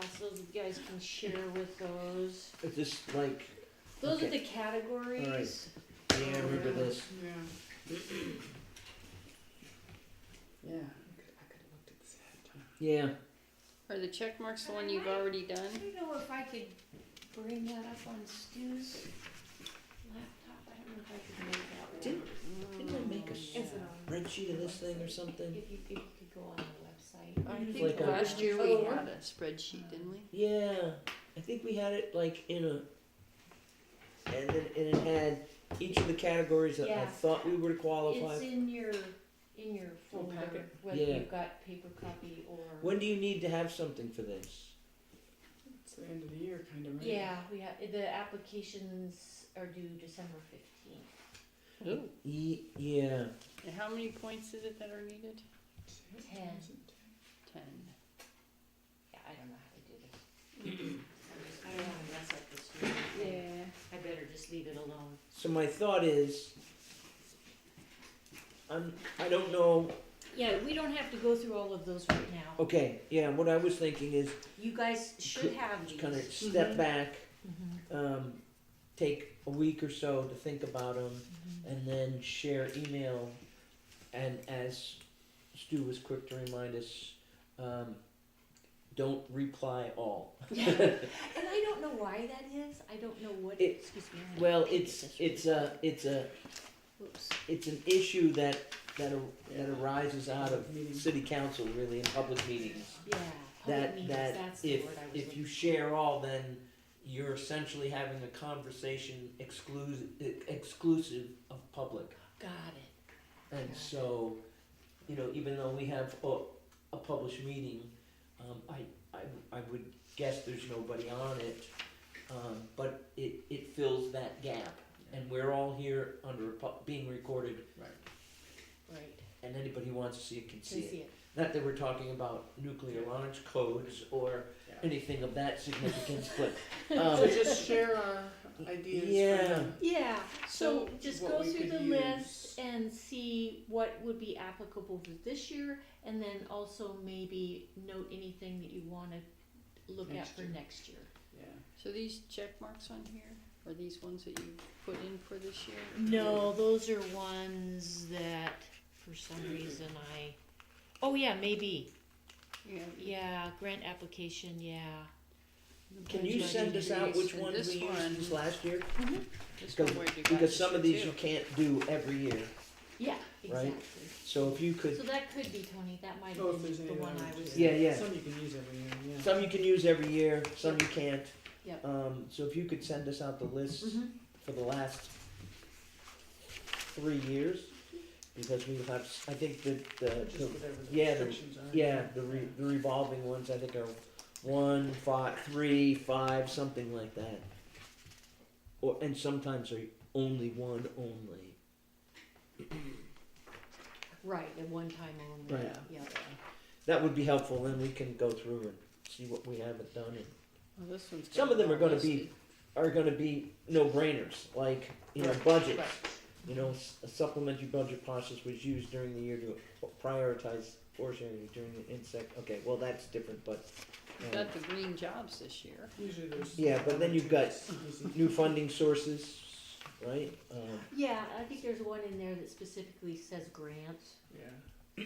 Pass those, you guys can share with those. Is this like? Those are Okay. the categories. Yeah, I remember this. Yeah. Yeah. I could have looked at this ahead of time. Yeah. Are the check marks the one you've already done? I don't know if I could bring that up on Stu's laptop. I don't know if I could make that work. Didn't I make a Is it on? spreadsheet of this thing or something? If you could go on the website. I It's think like a- last year we had a spreadsheet, didn't we? Yeah, I think we had it like in a, and it had each of the categories that I Yeah. thought we were qualified. It's in your folder, packet. whether Yeah. you've got paper copy or. When do you need to have something for this? It's the end of the year, kind of, right? Yeah, we have, the applications are due December 15th. Ooh. Yeah. And how many points is it that are needed? 10. 10. Yeah, I don't know how to do this. I don't want to mess up this year. Yeah. I better just leave it alone. So my thought is, I don't know. Yeah, we don't have to go through all of those right now. Okay, yeah. What I was thinking is You guys should have these. kind of step back, Mhm. take a week or so to think about them, Mhm. and then share email. And as Stu was quick to remind us, don't reply all. And I don't know why that is. I don't know what. It- Excuse me. I'm Well, gonna get it's this Oops. it's an issue that arises out of city council, really, in public meetings. Yeah. Public That meetings, that that's the if word I was if you looking share all, then you're essentially having a conversation exclusive of public. for. Got it. And Got it. so, even though we have a published meeting, I would guess there's nobody on it, but it fills that gap. And we're all here under being recorded, Right. and anybody who wants to see it can Can see see it. it. Not that we're talking about nuclear launch codes or Yeah. anything of that significance, but, So just share our ideas. Yeah. For them. Yeah, so So just what go we through could the use- list and see what would be applicable for this year, and then also maybe note anything that you wanna look at Next for year. next year. Yeah. So these check marks on here, are these ones that you put in for this year? No, those are ones that for some reason oh yeah, maybe, Yeah. yeah, grant application, yeah. can you Budget send us out increase, which and ones this we used one- this last year? This one where you got Because this some of year these too. you can't do every year, Yeah, Right. exactly. so if you could, So that could be, Tony, that might Oh, have if there's been any the one others, I was. Yeah. Some you can use every year. Yeah. some you can use every year, some you can't. Yep. So if you could send us out the list Mhm. for the last 3 years, because we have, I think Just the whatever the yeah, restrictions are. the revolving ones, I think are 1, 5, 3, 5, something like that. And sometimes are only one only. Right, at one time only, Right. yeah. That would be helpful, then we can go through and see what we haven't done, and Well, this one's some got of them it are all gonna be, listed. no-brainers, like, Right. budgets. Right. A supplementary budget process was used during the year to prioritize forest area during the insect, okay, well, that's different, but, You got the green jobs this year. Usually there's. Yeah, but then you've got easy. new funding sources, right? Yeah, I think there's one in there that specifically says grants. Yeah.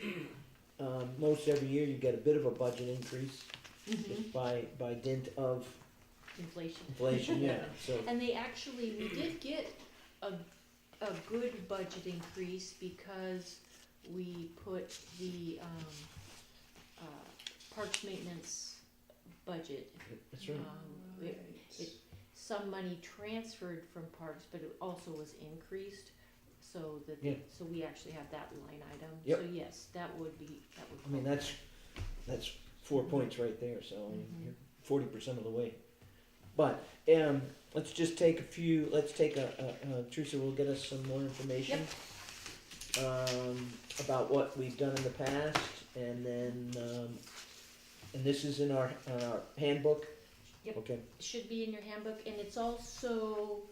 Most every year you get a bit of a budget increase, Mm-hmm. just by dint of Inflation. inflation, yeah, so, And we did get a good budget increase because we put the, parks maintenance budget. that's right. Some money transferred from parks, but it also was increased, so that, Yeah. so we actually have that line item. Yep. So yes, that would. I mean, that's 4 points right there, so Mhm. you're 40% of the way. But, let's just take Teresa will get us some more information. About what we've done in the past, and then, and this is in our handbook? Yep. Okay, Should be in your handbook, and it's also,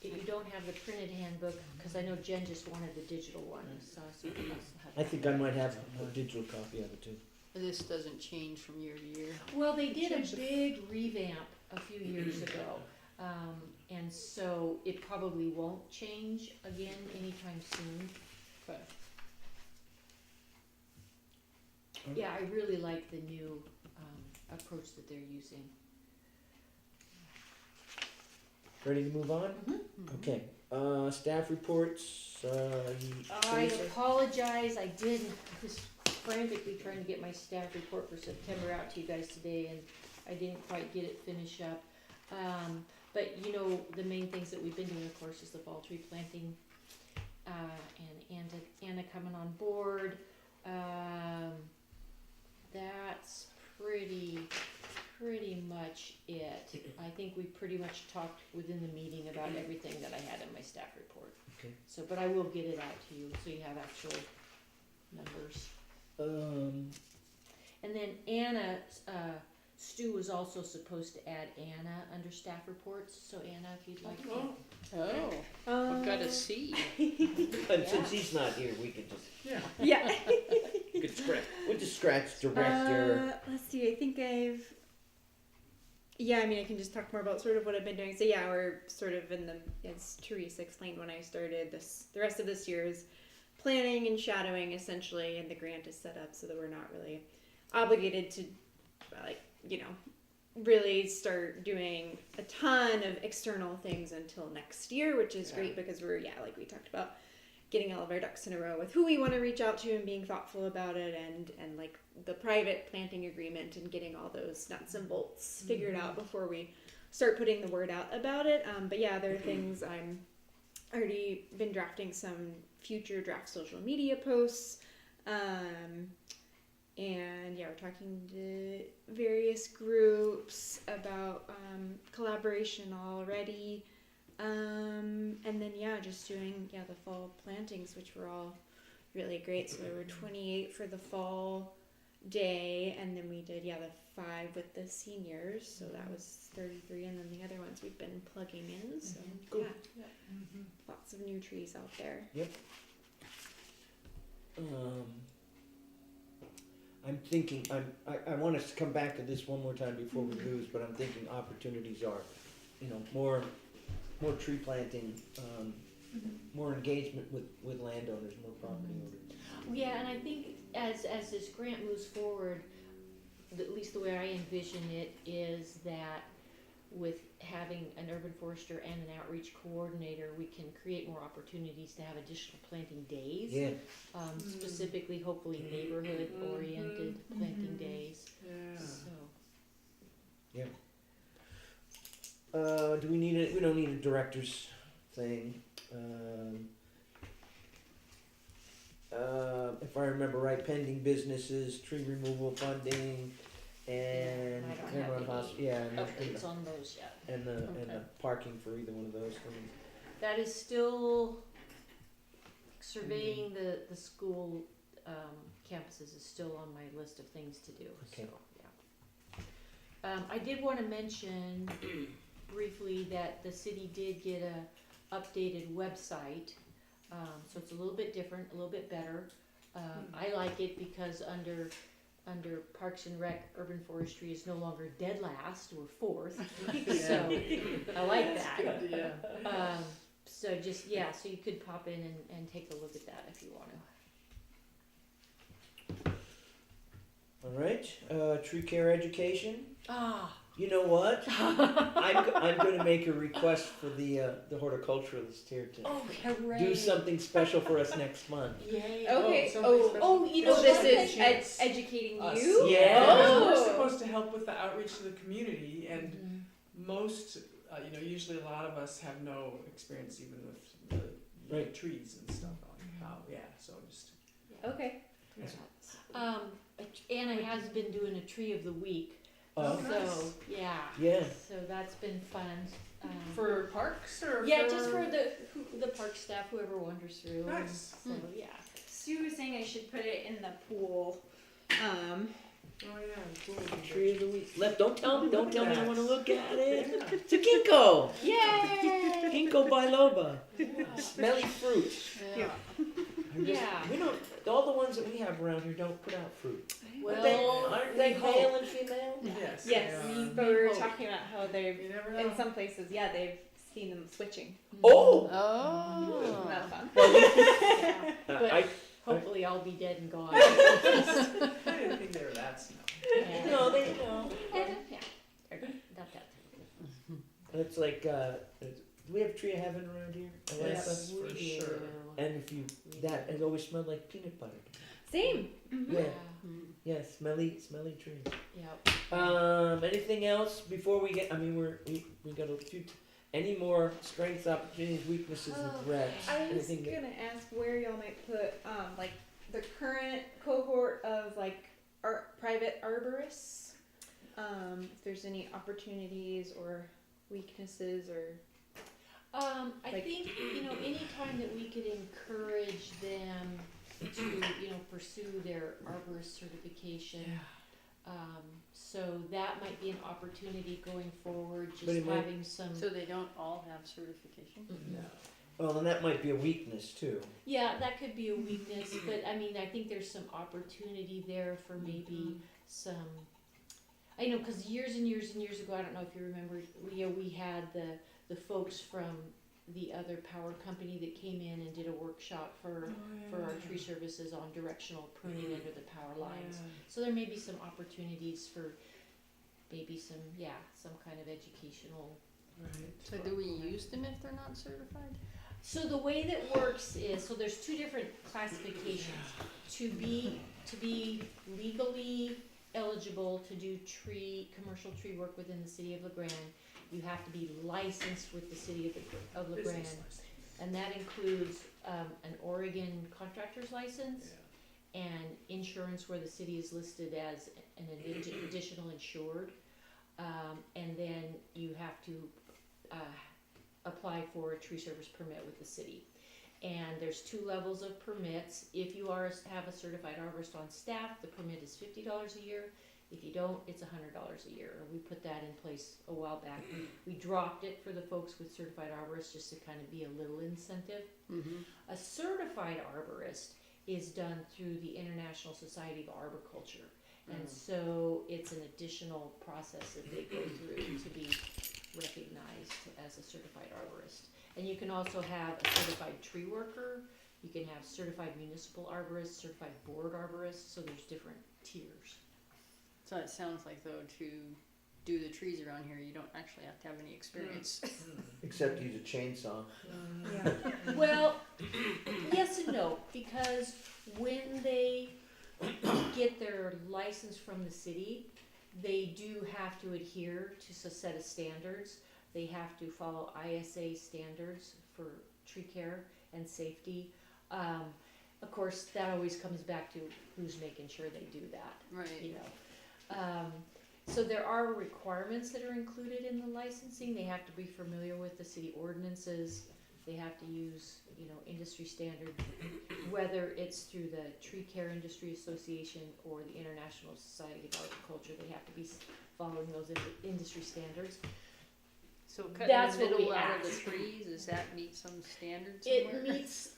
if you don't have the printed handbook, cause I know Jen just wanted the digital one, so you can also have. I think I might have a digital copy of it too. This doesn't change from year to year. Well, they did a big revamp a few years ago, and so it probably won't change again anytime soon. But Yeah, I really like the new, approach that they're using. Ready to move on? Mm-hmm. Okay, staff reports, I Teresa? apologize, I was frantically trying to get my staff report for September out to you guys today, and I didn't quite get it finished up. But the main things that we've been doing, of course, is the fall tree planting, and Anna coming on board. That's pretty much it. I think we pretty much talked within the meeting about everything that I had in my staff report. Okay. So, but I will get it out to you, so you have actual numbers. And then Anna, Stu was also supposed to add Anna under staff reports, so Anna, if you'd like to. oh, I've got a C. And since he's not here, we can just, Yeah. Yeah. we'll just scratch director. Let's see. I think I mean, I can just talk more about sort of what I've been doing. So yeah, we're sort of in as Teresa explained when I started the rest of this year is planning and shadowing essentially, and the grant is set up so that we're not really obligated to like, really start doing a ton of external things until next year, which is great because we're, like we talked about, getting all of our ducks in a row with who we want to reach out to and being thoughtful about it, and like the private planting agreement and getting all those nuts and bolts figured out before we start putting the word out about it. But yeah, there are things I'm already been drafting some future draft social media posts. And yeah, we're talking to various groups about collaboration already. And then just doing the fall plantings, which were all really great. So there were 28 for the fall day, and then we did the 5 with the seniors. So that was 33, and then the other ones we've been plugging in. So Cool. lots of new trees out there. I'm thinking, I want us to come back to this one more time before we lose, but I'm thinking opportunities are, more tree planting, more engagement with landowners, more property owners. Yeah, and I think as this grant moves forward, at least the way I envision it is that with having an urban forester and an outreach coordinator, we can create more opportunities to have additional planting days. Yeah. Specifically, hopefully neighborhood-oriented planting days. Yeah. So. Do we need we don't need a director's thing. If I remember right, pending businesses, tree removal funding, and I don't Cameron have Hospital, any updates on those yet. and the parking for either one of those things. That is still surveying the school campuses is still on my list of things to do. Okay. So, yeah. I did want to mention briefly that the city did get a updated website, so it's a little bit different, a little bit better. I like it because under Parks and Rec, urban forestry is no longer dead last, we're fourth. So I like that. So just, so you could pop in and take a look at that if you want to. All right, tree care education. Ah, You know what? I'm going to make a request for the horticulturalist here to hooray. do something special for us next month. Yay. Okay. something special. you know, this something- is educating Us. you? Yeah. Because we're Oh. supposed to help with the outreach to the community, and most, usually a lot of us have no experience even with the Right. trees and stuff. So just. Okay. Anna has been doing a tree of the week. Oh, So, nice. Yeah. So that's been fun. For parks or Just for the park staff, whoever wanders through. Nice. So, yeah. Sue was saying I should put it in the pool. Oh yeah, cool. Tree of the week. Don't tell me I want to look at it. Yeah. It's a ginkgo. Yay! Ginkgo biloba. Smelly fruit. Yeah. Yeah. We don't. All the ones that we have around here don't put out fruit. Well, Aren't they we male hope. and female? Yes. Yes, they are. but we were hope. talking about how they've, You never know. in some places, they've seen them switching. Oh. Isn't Oh. that fun? Yeah. But I hopefully I'll be dead and gone. I didn't think they were that smelly. no, they know. Yeah. They're not that It's like, do we have tree of heaven around here? Yes. Alaska? for We sure. do. And if you, that has always smelled like peanut butter. Same. Yeah, Mm. yeah, smelly tree. Yeah. Anything else before we get? I mean, we got a few. Any more strengths, opportunities, weaknesses, and threats? I was Anything that- gonna ask where y'all might put like the current cohort of like private arborists. If there's any opportunities or weaknesses or I Like- think, anytime that we could encourage them to, pursue their arborist certification. So that might be an opportunity going forward, But just it might- having some. So they don't all have certification? Mhm. No. Well, and that might be a weakness too. Yeah, that could be a weakness, but I mean, I think there's some opportunity there for maybe some. I know, because years and years and years ago, I don't know if you remember, we had the folks from the other power company that came in and did a workshop for our tree services on directional pruning under the power lines. So there may be some opportunities for maybe some kind of educational. So do we use them if they're not certified? So the way that works is, so there's two different classifications. To be legally eligible to do commercial tree work within the city of LeGrand, you have to be licensed with the city of LeGrand. And that includes an Oregon contractor's license and insurance where the city is listed as an additional insured. And then you have to apply for a tree service permit with the city. And there's 2 levels of permits. If you have a certified arborist on staff, the permit is $50 a year. If you don't, it's $100 a year. We put that in place a while back. We dropped it for the folks with certified arborists just to kind of be a little incentive. Mm-hmm. A certified arborist is done through the International Society of Arboriculture. And so it's an additional process that they go through to be recognized as a certified arborist. And you can also have a certified tree worker, you can have certified municipal arborist, certified board arborist, so there's different tiers. So it sounds like though to do the trees around here, you don't actually have to have any experience. Except use a chainsaw. Well, yes and no, because when they get their license from the city, they do have to adhere to a set of standards. They have to follow ISA standards for tree care and safety. Of course, that always comes back to who's making sure they do that. Right. You know, so there are requirements that are included in the licensing. They have to be familiar with the city ordinances. They have to use, industry standard, whether it's through the Tree Care Industry Association or the International Society of Agriculture. They have to be following those industry standards. So cutting That's the what we middle out of the ask. trees, does that meet some standards It somewhere? meets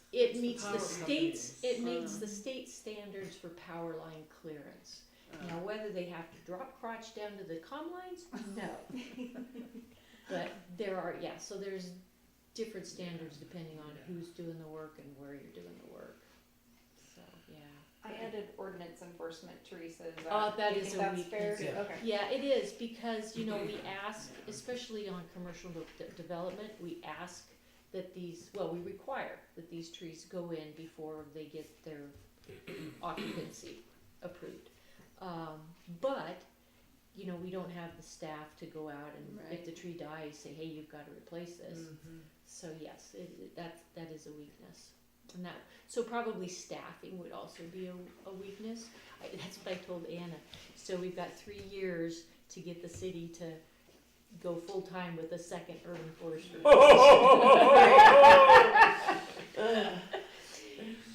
power the state's companies. the state standards for power line clearance. Now, whether they have to drop crotch down to the comm lines, no. But there are, so there's different standards depending on who's doing the work and where you're doing the work. So, I added ordinance enforcement, Teresa. That you is think a that's fair? weakness. Okay. Yeah, it is, because, we ask, especially on commercial development, we ask that we require that these trees go in before they get their occupancy approved. But, we don't have the staff to go out and if Right. the tree dies, say, hey, you've got to replace this. So yes, that is a weakness. And so probably staffing would also be a weakness. That's what I told Anna. So we've got 3 years to get the city to go full-time with a second urban forester.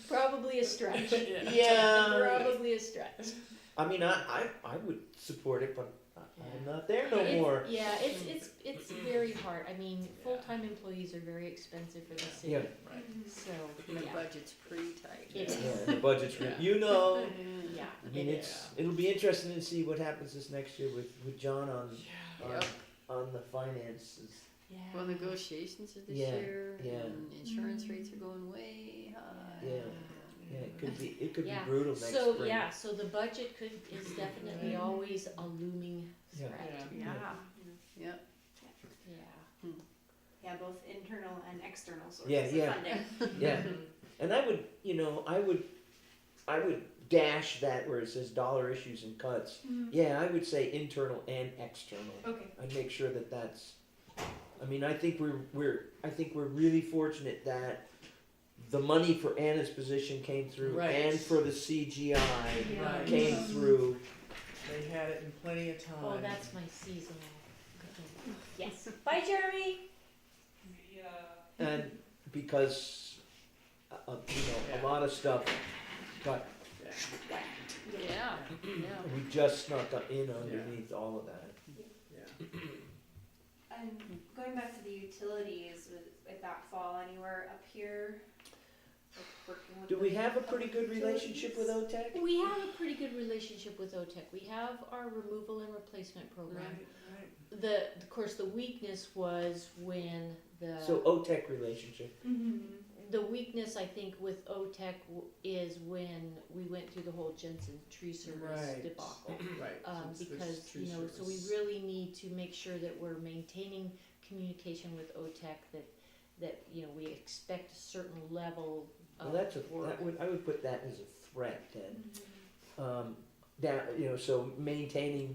Probably a stretch. Yeah. Probably a stretch. I mean, I would support it, but I'm not there no more. It's very hard. I mean, full-time employees are very expensive for the city. Yeah. Right. So, And the budget's pretty tight. It is. Yeah, the budget's, Yeah. Yeah. I mean, it'll be interesting to see what happens this next year with John on Yep. on the finances. Yeah. Well, negotiations are this Yeah, year, yeah. and insurance rates are going way high. Yeah. Yeah, it could be Yeah. brutal next So spring. so the budget is definitely always a looming Yeah. threat. Yep. Yeah. Yeah, both internal and external sources Yeah, of funding. Yeah. And I would dash that where it says dollar issues and cuts. Yeah, I would say internal and external. Okay. I'd make sure that that's. I mean, I think we're really fortunate that the money for Anna's position came through, Right. and for the CGI Right. came through. They had it in plenty of time. Oh, that's my seasonal. Yes. Bye, Jeremy. And because a lot of stuff got Yeah, yeah. we just snuck in underneath all of that. And going back to the utilities, if that fall anywhere up here, like working with Do the we have a pretty good relationship with utilities? OTEC? We have a pretty good relationship with OTEC. We have our removal and replacement program. Right. Of course, the weakness was when So OTEC relationship. the weakness I think with OTEC is when we went through the whole Jensen tree service Right. debacle. Right. Since there's Because, tree so we service. really need to make sure that we're maintaining communication with OTEC, that, we expect a certain level Well, of that's work. I would put that as a threat then. Down, so maintaining,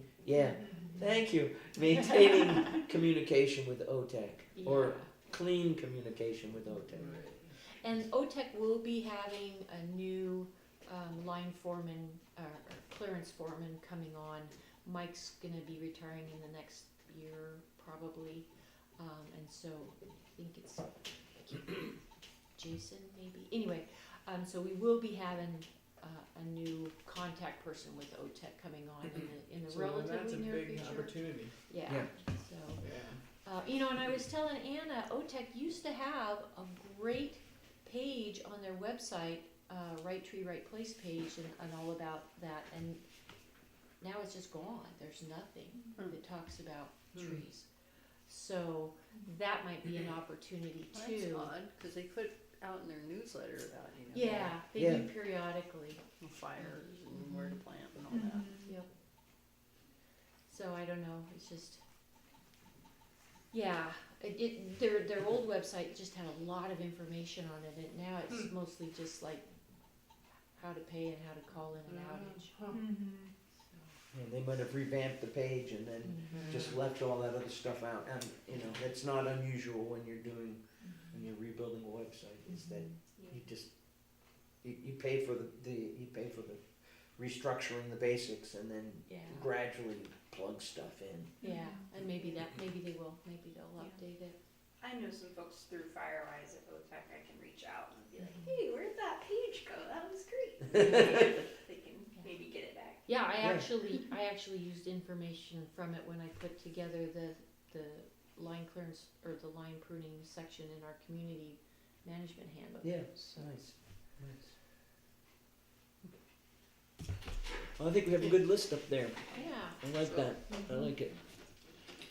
thank you, maintaining communication with OTEC or Yeah. clean communication with OTEC. And OTEC will be having a new line foreman, or clearance foreman coming on. Mike's gonna be retiring in the next year, probably. And so I think it's Jason, maybe. Anyway, so we will be having a new contact person with OTEC coming on in the So then that's relatively a near big future. opportunity. Yeah. Yeah. So. Yeah. And I was telling Anna, OTEC used to have a great page on their website, Right Tree, Right Place page, and all about that, and now it's just gone. There's nothing that talks about trees. So that might be an opportunity That's too. odd, because they put out in their newsletter about, Yeah, they Yeah. do periodically. fires and where to plant and all that. Yep. So I don't know, it's just, yeah, their old website just had a lot of information on it, and now it's mostly just like how to pay and how to call in an outage. And they might have revamped the page and then just left all that other stuff out. And that's not unusual when you're rebuilding a website. Is that you just you pay for the restructuring the basics and then Yeah, gradually plug stuff in. yeah, and maybe they'll update it. I know some folks through Firewise at OTEC I can reach out and be like, hey, where'd that page go? That was great. They can maybe get it back. Yeah, I Yeah. actually used information from it when I put together the line clearance or the line pruning section in our community management handbook. Yeah, So, nice. Well, I think we have a good list up there. yeah. I like that. I like it.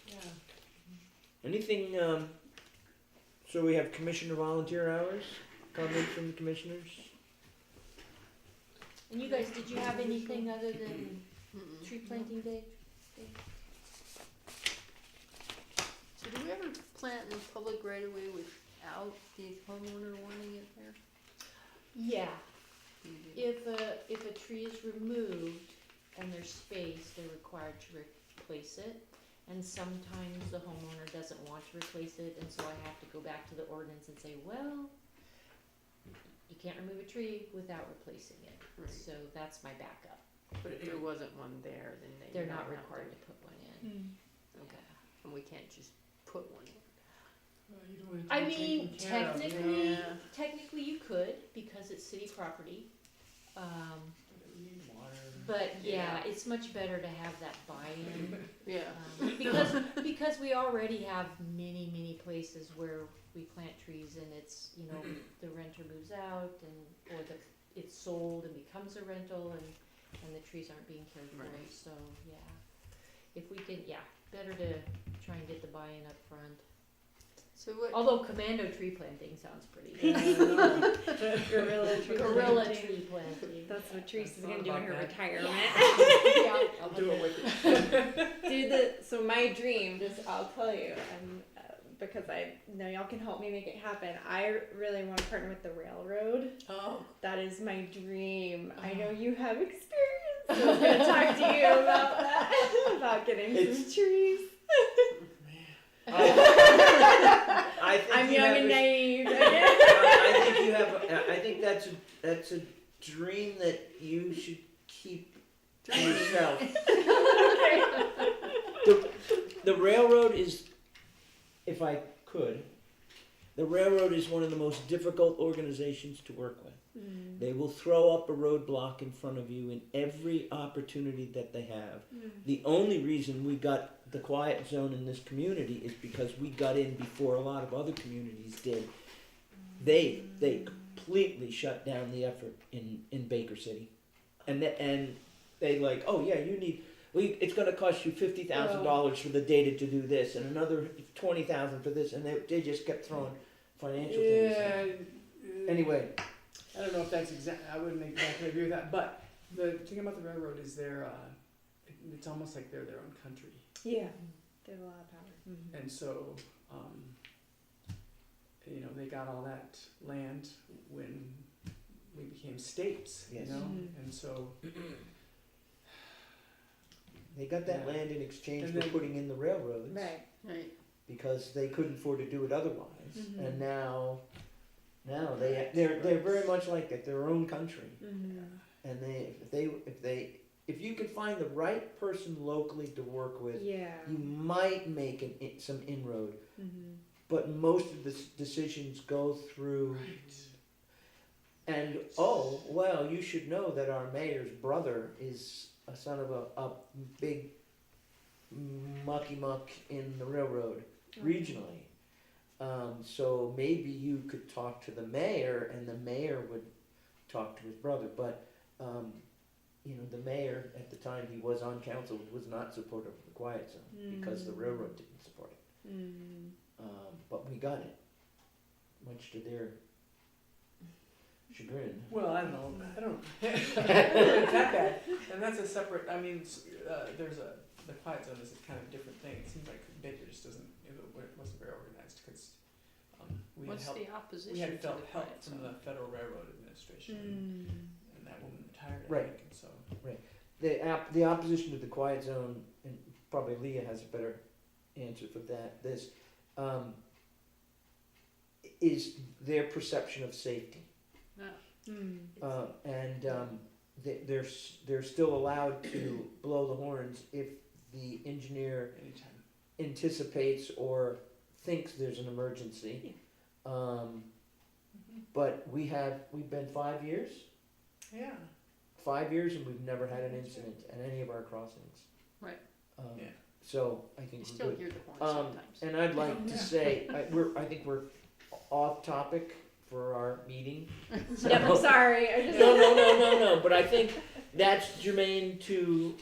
Yeah. Anything? So we have commissioner volunteer hours. Comments from the commissioners. And you guys, did you have anything other than Mm-mm. tree planting day? So do we ever plant in public right away without the homeowner wanting it there? Yeah. You do. If a tree is removed and there's space, they're required to replace it. And sometimes the homeowner doesn't want to replace it, and so I have to go back to the ordinance and say, well, you can't remove a tree without replacing it. Right. So that's my backup. But if there wasn't one there, then They're might not have required to put one in. Okay, and we can't just put one in. Well, you don't want it to I be mean, taken care of, technically, Yeah. technically you could, because it's city property. You need water. But yeah, Yeah. it's much better to have that buy-in. Yeah. Because we already have many places where we plant trees and it's, the renter moves out or it's sold and becomes a rental and the trees aren't being cared for, Right. so yeah. If we can, better to try and get the buy-in up front. So what? Although commando tree planting sounds pretty Yeah, good. I know. Gorilla tree planting. That's what Teresa's I gonna thought do in her about that. retirement. Yeah. I'll do it with you. So my dream, I'll tell you, and because I know y'all can help me make it happen. I really want to partner with the railroad. Oh. That is my dream. I know you have experience, so I'm gonna talk to you about that, about getting some trees. I think I'm you young have and a- naive. I think you have. I think that's a dream that you should keep to yourself. The railroad is, if I could, the railroad is one of the most difficult organizations to work with. They will throw up a roadblock in front of you in every opportunity that they have. The only reason we got the quiet zone in this community is because we got in before a lot of other communities did. They completely shut down the effort in Baker City, and they like, oh yeah, you need. it's gonna cost you $50,000 for the data to do this, and another 20,000 for this, and they just kept throwing financial things. Yeah. Anyway, I don't know if that's I wouldn't exactly agree with that, but the thing about the railroad is it's almost like they're their own country. Yeah, they have a lot of power. And so, they got all that land when we became states, Yes. and so, they got that Yeah. land in exchange And for then- putting in the railroads. Right. Right. Because they couldn't afford to do it otherwise, Mhm. and now they're very much like that. They're their own country, and if you can find the right person locally to work with, Yeah. you might make some inroad. Mm-hmm. But most of the decisions go through. right. And well, you should know that our mayor's brother is a son of a big mucky muck in the railroad regionally. So maybe you could talk to the mayor, and the mayor would talk to his brother. But the mayor at the time he was on council was not supportive of the quiet zone because the railroad didn't support it. But we got it, much to their chagrin. Well, I don't know, I don't it's that bad, and that's a separate, the quiet zone is a kind of different thing. It seems like Baker just wasn't very organized, because we had What's help, the opposition we had to felt the help quiet from zone? the Federal Railroad Administration, and that woman retired, I Right. think, and so. The opposition to the quiet zone, and probably Leah has a better answer for that. This is their perception of safety, they're still allowed to blow the horns if the engineer Anytime. anticipates or thinks there's an emergency. But we've been 5 years. Yeah. 5 years, and we've never had an incident at any of our crossings. Right. Yeah. So I think You we're still good. hear the horn sometimes. And I'd like to say, I think we're off topic for our meeting. Yep, I'm sorry. I just No. But I think that's germane to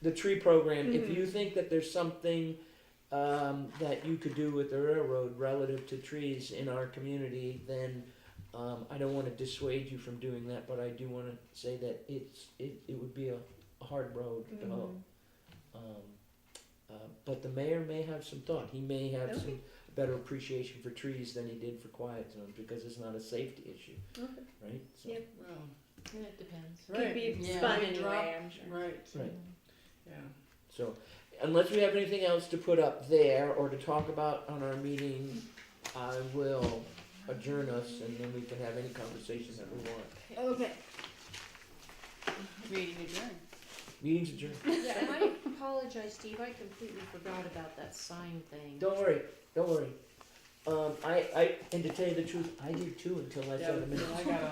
the tree program. If you think that there's something that you could do with the railroad relative to trees in our community, then I don't want to dissuade you from doing that. But I do want to say that it would be a hard road to hoe. But the mayor may have some thought. He may have some better appreciation for trees than he did for quiet zones, because it's not a safety issue, right? So, Yep. Well, Yeah, it depends. could be Yeah. spun Drop- anyway, I'm sure. right, right. yeah. So, unless we have anything else to put up there or to talk about on our meeting, I will adjourn us, and then we can have any conversation that we want. Okay. Meeting adjourned. Meeting's adjourned. Yeah, and I apologize, Steve, I completely forgot about that sign thing. Don't worry. And to tell you the truth, I did too until I saw the minutes. I got on